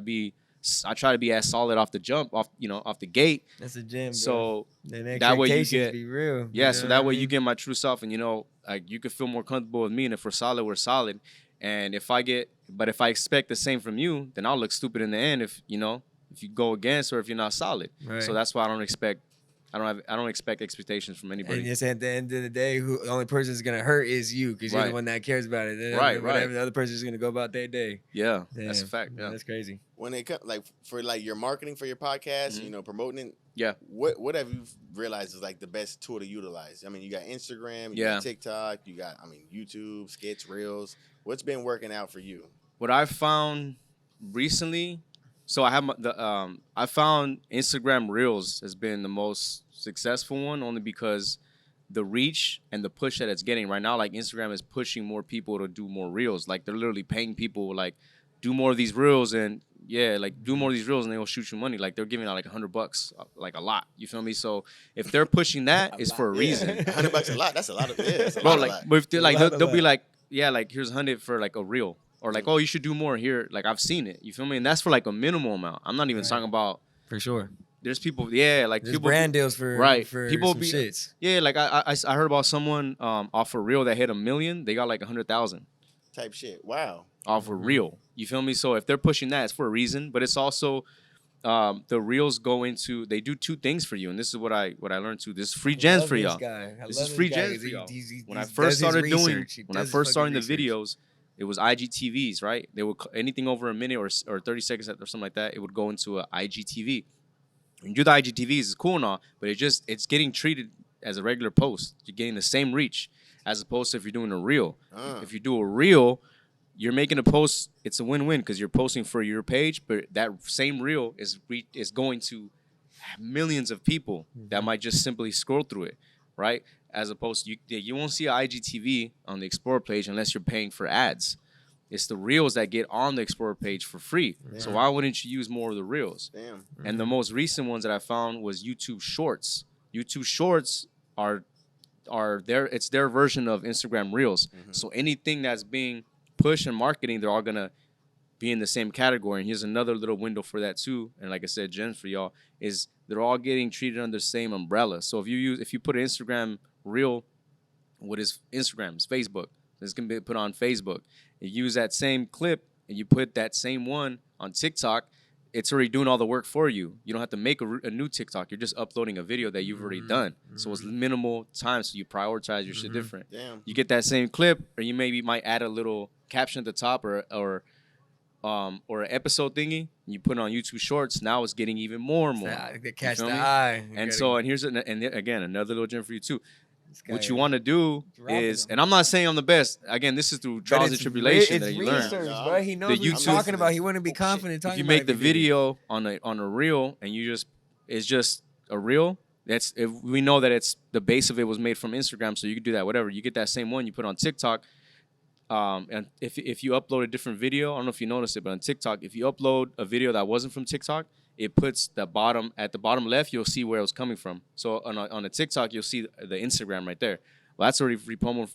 try to be as solid off the jump, off the gate. That's a gem, bro. So that way you get be real. Yeah, so that way you get my true self, and like you could feel more comfortable with me. And if we're solid. And if I expect the same from you, then I'll look stupid in the end if you go against or if you're not solid. Right. So that's why I don't expect expectations from anybody. And it's at the end of the day, the only person that's gonna hurt is you, because you're the one that cares about it. Right. The other person is gonna go about their day. Yeah, that's a fact. Yeah, that's crazy. When it comes for your marketing for your podcast, promoting it. Yeah. What have you realized is like the best tool to utilize? I mean, you got Instagram, you got TikTok, you got YouTube, skits, reels. What's been working out for you? What I found recently. So I found Instagram Reels has been the most successful one, only because the reach and the push that it's getting right now. Like Instagram is pushing more people to do more Reels. Like they're literally paying people like do more of these Reels and do more of these Reels and they will shoot you money. Like they're giving out like $100, like a lot. You feel me? So if they're pushing that, it's for a reason. $100 a lot. That's a lot of But if they'll be like, here's 100 for like a Reel. Or like, oh, you should do more here. Like I've seen it. You feel me? And that's for like a minimal amount. I'm not even talking about. For sure. There's people. Like there's people. Brand deals for For people some shits. Yeah, like I heard about someone off a Reel that hit $1 million. They got like 100,000. Type shit. Wow. Off a Reel. You feel me? So if they're pushing that, it's for a reason. But it's also the Reels they do two things for you, and this is what I learned too. This is free gems for y'all. This is free gems for y'all. When I first started the videos. It was IGTVs, right? They would anything over a minute or 30 seconds or something like that. It would go into an IGTV. When you do the IGTVs, it's cool and all, but it's getting treated as a regular post. You're getting the same reach as opposed to if you're doing a Reel. If you do a Reel, you're making a post. It's a win-win because you're posting for your page, but that same Reel is going to millions of people that might just simply scroll through it, right? As opposed to you won't see an IGTV on the Explorer page unless you're paying for ads. It's the Reels that get on the Explorer page for free. Yeah. So why wouldn't you use more of the Reels? Damn. And the most recent ones that I found was YouTube Shorts. YouTube Shorts are it's their version of Instagram Reels. So anything that's being pushed in marketing, they're all gonna be in the same category. And here's another little window for that too. And like I said, gems for y'all is they're all getting treated under the same umbrella. So if you put an Instagram Reel, what is Instagram? It's Facebook. It's gonna be put on Facebook. You use that same clip and you put that same one on TikTok. it's already doing all the work for you. You don't have to make a new TikTok. You're just uploading a video that you've already done. So it's minimal time, so you prioritize your shit different. Damn. You get that same clip, or you maybe might add a little caption at the top, or an episode thingy. You put it on YouTube Shorts. Now it's getting even more and more. They catch the eye. And here's again another little gem for you too. What you want to do is, and I'm not saying I'm the best. Again, this is through trials and tribulation that you learn. Bro. He knows what he's talking about. He wouldn't be confident talking about it. If you make the video on a reel and it's just a reel, we know that it's the base of it was made from Instagram, so you can do that. Whatever, you get that same one, you put it on TikTok. And if you upload a different video, I don't know if you noticed it, but on TikTok, if you upload a video that wasn't from TikTok, it puts at the bottom left, you'll see where it was coming from. So on a TikTok, you'll see the Instagram right there. Well, that's already free promo.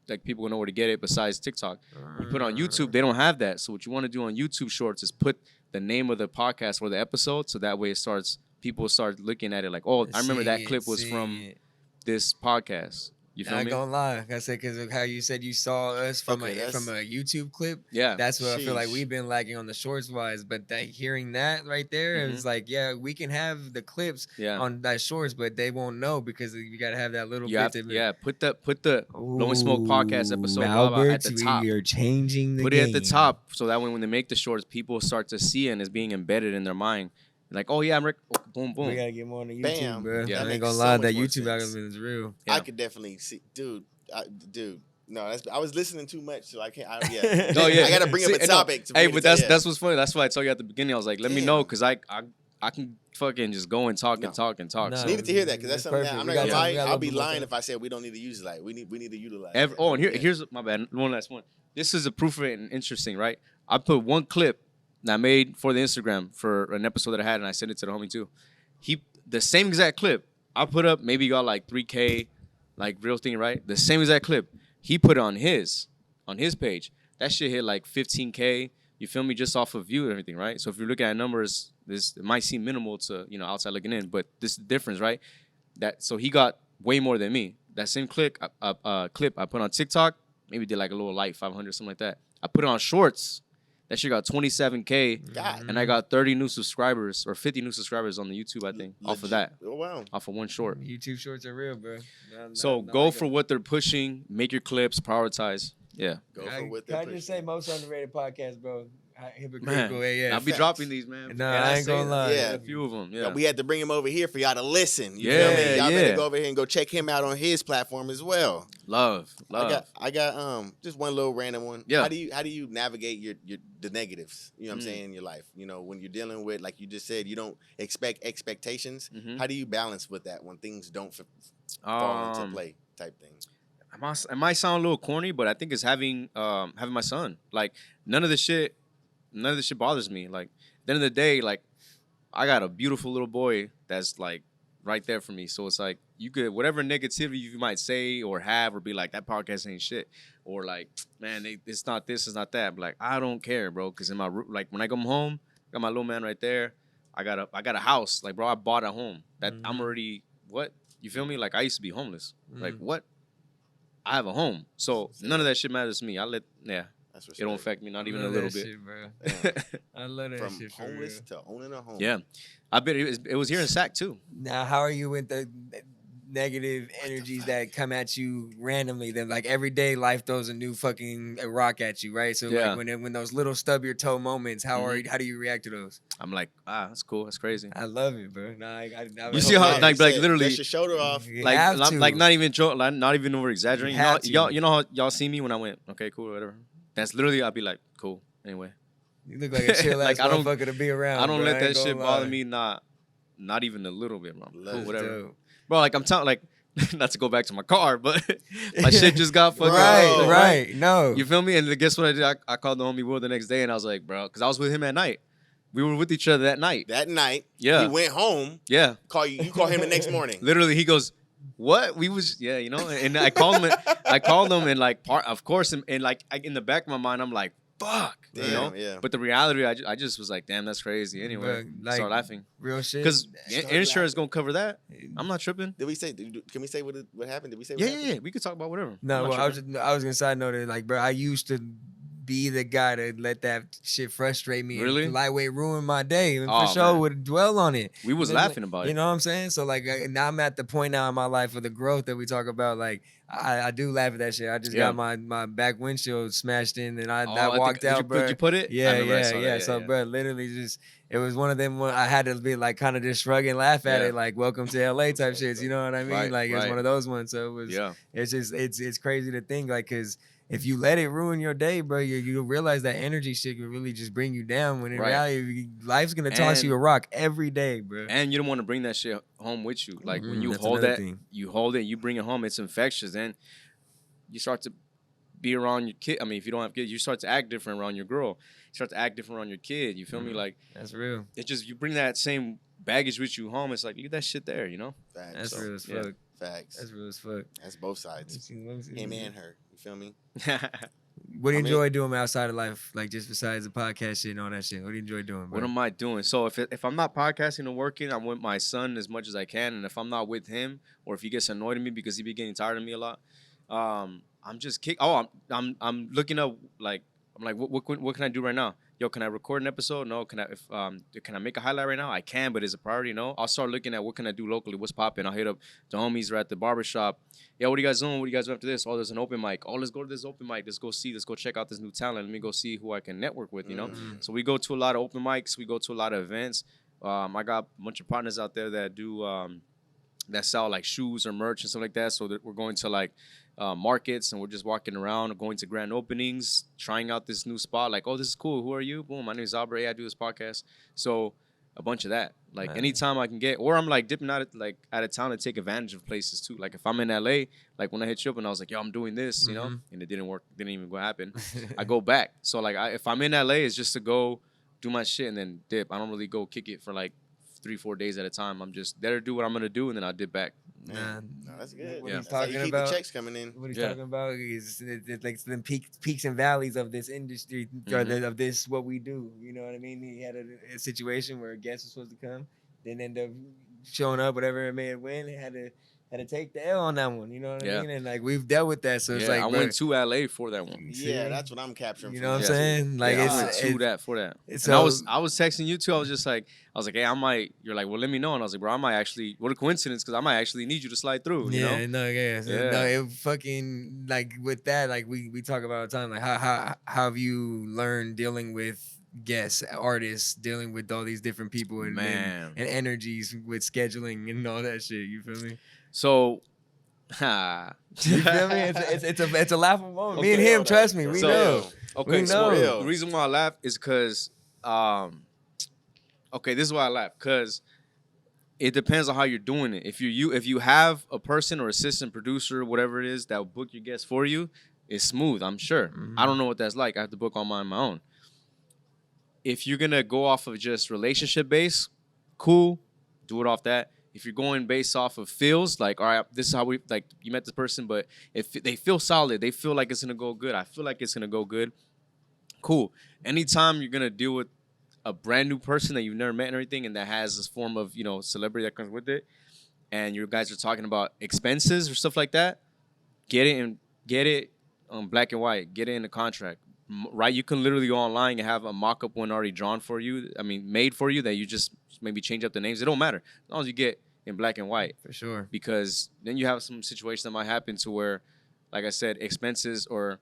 Like, people will know where to get it besides TikTok. You put it on YouTube, they don't have that. So what you want to do on YouTube Shorts is put the name of the podcast or the episode, so that way people start looking at it like, oh, I remember that clip was from this podcast. You feel me? Not gonna lie, like I said, because of how you said you saw us from a YouTube clip. Yeah, that's what I feel like we've been lagging on the shorts wise. But hearing that right there, it's like, yeah, we can have the clips on that shorts, but they won't know because you gotta have that little bit. Put the Low and Smoke podcast episode at the top. We are changing the Put it at the top, so that when they make the shorts, people start to see it and it's being embedded in their mind. Like, oh yeah, I'm Rick. Oh, boom, boom. We gotta get more on the YouTube, Bam. bro. Yeah, I ain't gonna lie, that YouTube algorithm is real. Yeah. I could definitely see, dude. No, I was listening too much, so I can't. Yeah. No, yeah. I gotta bring up a topic. But that's what's funny. That's why I told you at the beginning. I was like, let me know, because I can fucking just go and talk and talk and talk. No, so. Needed to hear that, because that's something that I'm not gonna lie. I'll be lying if I said we don't need to use it. Like, we need to utilize. And here's my bad. One last one. This is a proof of it and interesting, right? I put one clip that I made for the Instagram for an episode that I had, and I sent it to the homie too. The same exact clip I put up, maybe got like 3K, like real thing, right? The same exact clip. He put it on his page. That shit hit like 15K. You feel me? Just off of view and everything, right? So if you're looking at numbers, it might seem minimal to outside looking in, but this is the difference, right? So he got way more than me. That same clip I put on TikTok, maybe did like a little light 500, something like that. I put it on Shorts. That shit got 27K, and I got 30 new subscribers or 50 new subscribers on the YouTube, I think, off of that. Oh, wow. Off of one short. YouTube Shorts are real, bro. So go for what they're pushing. Make your clips. Prioritize. Yeah. Go for what they're pushing. Can I just say most underrated podcast, bro? Hypocritical. Man, I'll be dropping these, man. No, I ain't gonna lie. Yeah, a few of them. Yeah, we had to bring him over here for y'all to listen. You feel me? Y'all better go over here and go check him out on his platform as well. Love. I got just one little random one. Yeah. How do you navigate the negatives? You know what I'm saying, in your life? When you're dealing with, like you just said, you don't expect expectations. How do you balance with that when things don't fall into play type thing? It might sound a little corny, but I think it's having my son. Like, none of this shit bothers me. Like, at the end of the day, like, I got a beautiful little boy that's like right there for me. So it's like, you could, whatever negativity you might say or have, or be like, that podcast ain't shit, or like, man, it's not this, it's not that. But like, I don't care, bro, because in my like, when I come home, I got my little man right there. I got a house, like, bro, I bought a home that I'm already, what, you feel me? Like, I used to be homeless. Like, what? I have a home, so none of that shit matters to me. It don't affect me, not even a little bit. Shit, bro. I love that shit. From homeless to owning a home. Yeah, I bet it was here in Sac too. Now, how are you with the negative energies that come at you randomly? Then, like, every day, life throws a new fucking rock at you, right? So, like, when those little stub your toe moments, how do you react to those? I'm like, that's cool, that's crazy. I love it, bro. You see how like literally get your shoulder off, like not even joke, like not even over exaggerating. You know how y'all see me when I went, okay, cool, whatever. That's literally, I'll be like, cool, anyway. You look like a chill ass motherfucker to be around. I don't let that shit bother me, not even a little bit, bro. Cool, whatever. Dope. Bro, like, I'm telling, like, not to go back to my car, but my shit just got fucking right. No. You feel me? And guess what I did? I called the homie Will the next day, and I was like, bro, because I was with him at night. We were with each other that night. Yeah. He went home. Yeah. You call him the next morning. Literally, he goes, what? We was, and I called him, and like, of course, and like, in the back of my mind, I'm like, fuck, damn, yeah. But the reality, I just was like, damn, that's crazy. Anyway, like, start laughing. Real shit. Because insurance gonna cover that. I'm not tripping. Did we say? Can we say what happened? Did we say? Yeah. We could talk about whatever. No, well, I was gonna side note that, like, bro, I used to be the guy to let that shit frustrate me Really? and lightweight ruin my day. And for Oh, sure man. would dwell on it. We was laughing about You it. know what I'm saying? So like now I'm at the point now in my life of the growth that we talk about. Like I do laugh at that shit. I just Yeah. got my back windshield smashed in and I I walked think, out, bro. Did you put it? Yeah, I remember I saw yeah. that. So, bro, literally just it was one of them. I had to be like kind of just shrug and laugh at Yeah. it, like "Welcome to LA" type shits. You know what I mean? Right, Like it was right. one of those ones. So it was. Yeah. It's just it's crazy to think like because if you let it ruin your day, bro, you realize that energy shit can really just bring you down. When in Right. reality, life's gonna toss you a rock every day, bro. And you don't want to bring that shit home with you. Like when you That's hold another that, thing. you hold it, you bring it home. It's infectious. Then you start to be around your kid. I mean, if you don't have kids, you start to act different around your girl. You start to act different around your kid. You feel me? Like That's real. it's just you bring that same baggage with you home. It's like leave that shit there, you know. Facts. That's real as fuck. Facts. That's real as fuck. That's both sides. Him and her. You feel me? What do you enjoy doing outside of life? Like just besides the podcast shit and all that shit. What do you enjoy doing, bro? What am I doing? So if I'm not podcasting and working, I'm with my son as much as I can. And if I'm not with him, or if he gets annoyed at me because he be getting tired of me a lot, I'm just I'm looking up like I'm like what can I do right now? Yo, can I record an episode? No. Can I make a highlight right now? I can, but is it priority? No. I'll start looking at what can I do locally. What's popping? I'll hit up the homies or at the barbershop. Yeah, what are you guys doing? What are you guys doing after this? Oh, there's an open mic. Oh, let's go to this open mic. Let's go check out this new talent. Let me go see who I can network with, you know? So we go to a lot of open mics. We go to a lot of events. I got a bunch of partners out there that do that sell like shoes or merch and stuff like that. So that we're going to like markets and we're just walking around, going to grand openings, trying out this new spot. Like, oh, this is cool. Who are you? Boom, my name is Aubrey. Yeah, I do this podcast. So a bunch of that. Like anytime I can get, or I'm like dipping out of town to take advantage of places too. Like if I'm in LA, like when I hit you up and I was like, yo, I'm doing this, you know, and it didn't work, didn't even go happen. I go back. So like if I'm in LA, it's just to go do my shit and then dip. I don't really go kick it for like 3-4 days at a time. I'm just there to do what I'm gonna do and then I'll dip back. No, that's good. What Yeah. he's talking keep about, the checks coming in. What he's talking about is it's like the peaks and valleys of this industry, or of this what we do. You know what I mean? He had a situation where a guest was supposed to come, then end up showing up, whatever it may have win. Had to take the L on that one. You know what I mean? And like we've dealt with that, so it's like I went to LA for that one. Yeah, that's what I'm capturing. You know what I'm saying? Like I went to that for that. And I was texting you too. I was like, hey, I might. You're like, well, let me know. And I was like, bro, I might actually. What a coincidence, because I might actually need you to slide through. You know? No, it fucking like with that, like we talk about all the time. Like how have you learned dealing with guests, artists, dealing with all these different people and energies with scheduling and all that shit. You feel me? So, you feel me? It's a laughable moment. Me and him, trust me, we know. Okay, we so know. the reason why I laugh is because, okay, this is why I laugh, because it depends on how you're doing it. If you have a person or assistant producer, whatever it is, that will book your guests for you, it's smooth, I'm sure. I don't know what that's like. I have to book all mine on my own. If you're gonna go off of just relationship base, cool, do it off that. If you're going based off of feels, like, all right, this is how we, like, you met this person, but if they feel solid, they feel like it's going to go good, I feel like it's going to go good, cool. Anytime you're going to deal with a brand new person that you've never met and everything, and that has this form of, you know, celebrity that comes with it, and you guys are talking about expenses or stuff like that, get it black and white, get it in the contract, right? You can literally go online and have a mock-up one already drawn for you, made for you, that you just maybe change up the names. It don't matter, as long as you get in black and white. For sure. Because then you have some situations that might happen to where, like I said, expenses or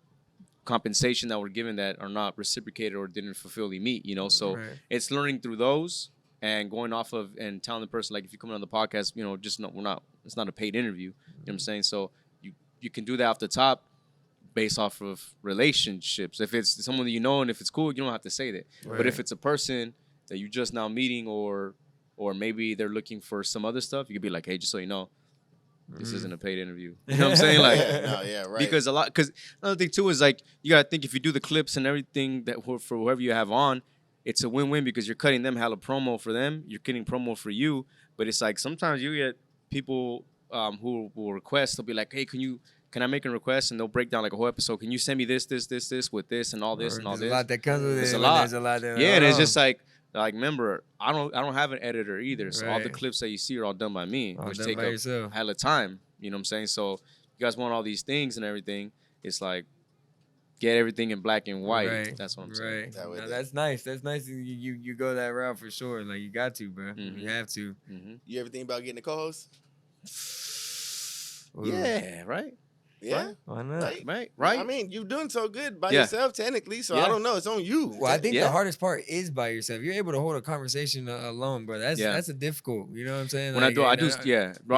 compensation that were given that are not reciprocated or didn't fulfill the meet, you know? So it's learning through those and going off of and telling the person, like, if you come on the podcast, you know, just it's not a paid interview. You know what I'm saying? So you can do that off the top based off of relationships. If it's someone that you know and if it's cool, you don't have to say that. But if it's a person that you just now meeting or maybe they're looking for some other stuff, you could be like, hey, just so you know, this isn't a paid interview. You know what I'm saying? Like, right. Because another thing too is, like, you gotta think, if you do the clips and everything that for whoever you have on, it's a win-win, because you're cutting them hella promo for them, you're getting promo for you. But it's like sometimes you get people who will request, they'll be like, hey, can I make a request? And they'll break down like a whole episode. Can you send me this with this and all this and all this? There's a lot that comes with it. There's a lot. Yeah, and it's just like remember, I don't have an editor either. So all the clips that you see are all done by me, which take up hella time. You know what I'm saying? So you guys want all these things and everything. It's like get everything in black and white. Right. That's what I'm saying. Right. No, that's nice. That's nice. You go that route for sure. Like you got to, bro. You have to. You ever think about getting a co-host? Yeah. Right. Yeah. Why not? Right. I mean, you're doing so good by yourself, technically. So I don't know. It's on you. Well, I think the hardest part is by yourself. You're able to hold a conversation alone, bro. That's a difficult. You know what I'm saying? When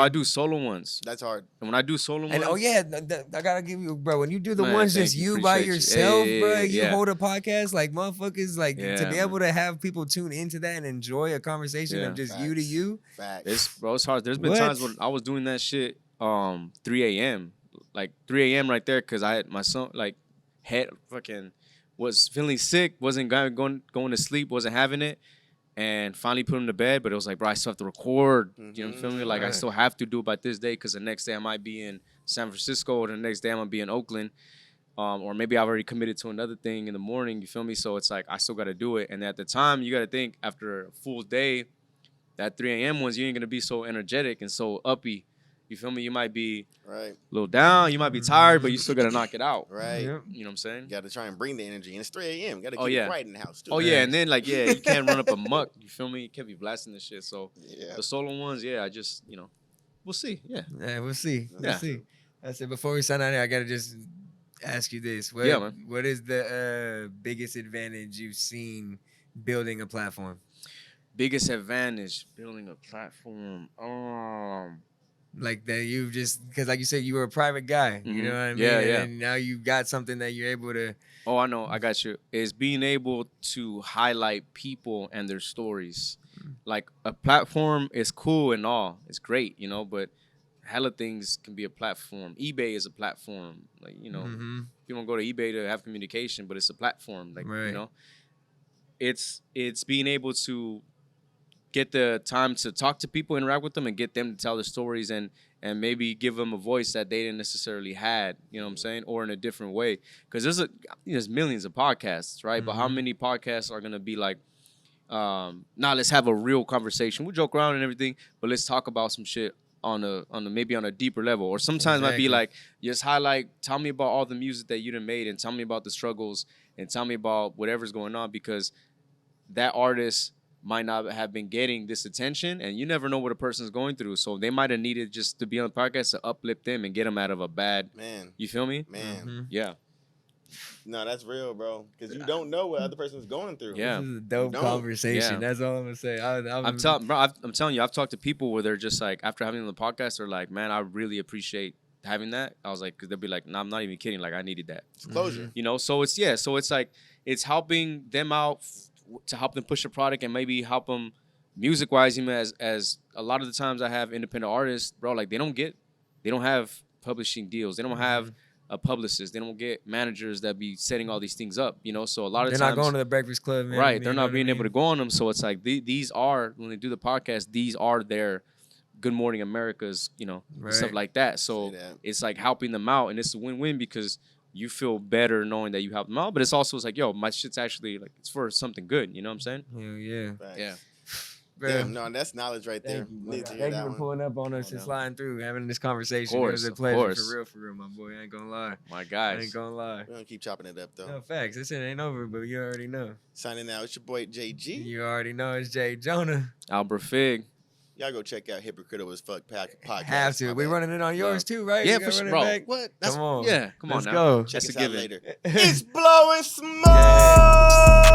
I do solo ones. That's hard. And when I do solo and ones, I gotta give you, bro. When you do the ones just you by yourself, bro, you hold a podcast like motherfuckers, like to be able to have people tune into that and enjoy a conversation of just you to you. Facts. It's hard. There's been times when I was doing that shit 3 a.m. Like 3 a.m. right there, because I had my son like head fucking was feeling sick, wasn't going to sleep, wasn't having it, and finally put him to bed. But it was like, bro, I still have to record. You know what I'm feeling? Like I still have to do it by this day, because the next day I might be in San Francisco, or the next day I'm gonna be in Oakland, or maybe I've already committed to another thing in the morning. You feel me? So it's like I still got to do it. And at the time, you got to think, after a full day, that 3 a.m. ones, you ain't gonna be so energetic and so uppy. You feel me? You might be a little down. You might be tired, but you still got to knock it out. Right. Yep. You know what I'm saying? You got to try and bring the energy. And it's 3 a.m. Got to keep it right in the house, too. Oh, yeah. And then, like, you can't run up a muck. You feel me? You can't be blasting this shit. So, the solo ones, I just, we'll see. Yeah. Yeah, we'll see. We'll see. I said, before we sign out here, I got to just ask you this. What is the biggest advantage you've seen building a platform? Biggest advantage building a platform? Like that you've just, because like you said, you were a private guy, you know what I mean? And now you've got something that you're able to. Oh, I know. I got you. Is being able to highlight people and their stories. Like a platform is cool and all. It's great, but hella things can be a platform. eBay is a platform. Like, you don't go to eBay to have communication, but it's a platform. Like, it's being able to get the time to talk to people, interact with them, and get them to tell their stories, and maybe give them a voice that they didn't necessarily had, you know what I'm saying, or in a different way. Because there's millions of podcasts, right? But how many podcasts are gonna be like, let's have a real conversation. We'll joke around and everything, but let's talk about some shit on a deeper level. Or sometimes might be like, just tell me about all the music that you done made, and tell me about the struggles, and tell me about whatever's going on, because that artist might not have been getting this attention, and you never know what a person's going through. So they might have needed just to be on the podcast to uplift them and get them out of a bad. Man, you feel me? Man, yeah. No, that's real, bro. Because you don't know what other person's going through. Yeah, this is a dope conversation. Yeah. That's all I'm gonna say. I'm telling you, I've talked to people where they're just like, after having the podcast, they're like, man, I really appreciate having that. I was like, because they'll be like, no, I'm not even kidding. Like, I needed that. It's closure. So it's like, it's helping them out to help them push a product, and maybe help them music wise, even as a lot of the times I have independent artists, bro, like they don't have publishing deals. They don't have a publicist. They don't get managers that be setting all these things up, So a lot of times they're not going to the Breakfast Club, man. Right. They're not being able to go on them. So it's like these are, when they do the podcast, these are their Good Morning Americas, stuff like that. So it's like helping them out, and it's a win-win, because you feel better knowing that you help them out, but it's like, yo, my shit's actually like, it's for something good. You know what I'm saying? Yeah. Yeah. Damn, no, that's knowledge right there. Thank you for pulling up on us and sliding through, having this conversation. It was a pleasure, for real, my boy. I ain't gonna lie. My guys. I ain't gonna lie. We're gonna keep chopping it up, though. No, facts. This shit ain't over, but you already know. Signing out, it's your boy, JG. You already know it's Jay Jonah. Albert Fig. Y'all go check out Hypocritical as Fuck podcast. Have to. We running it on yours too, right? Yeah, for sure, bro. What? Come on. Yeah, come on Let's now. go. Check us out later. It's blowing smoke.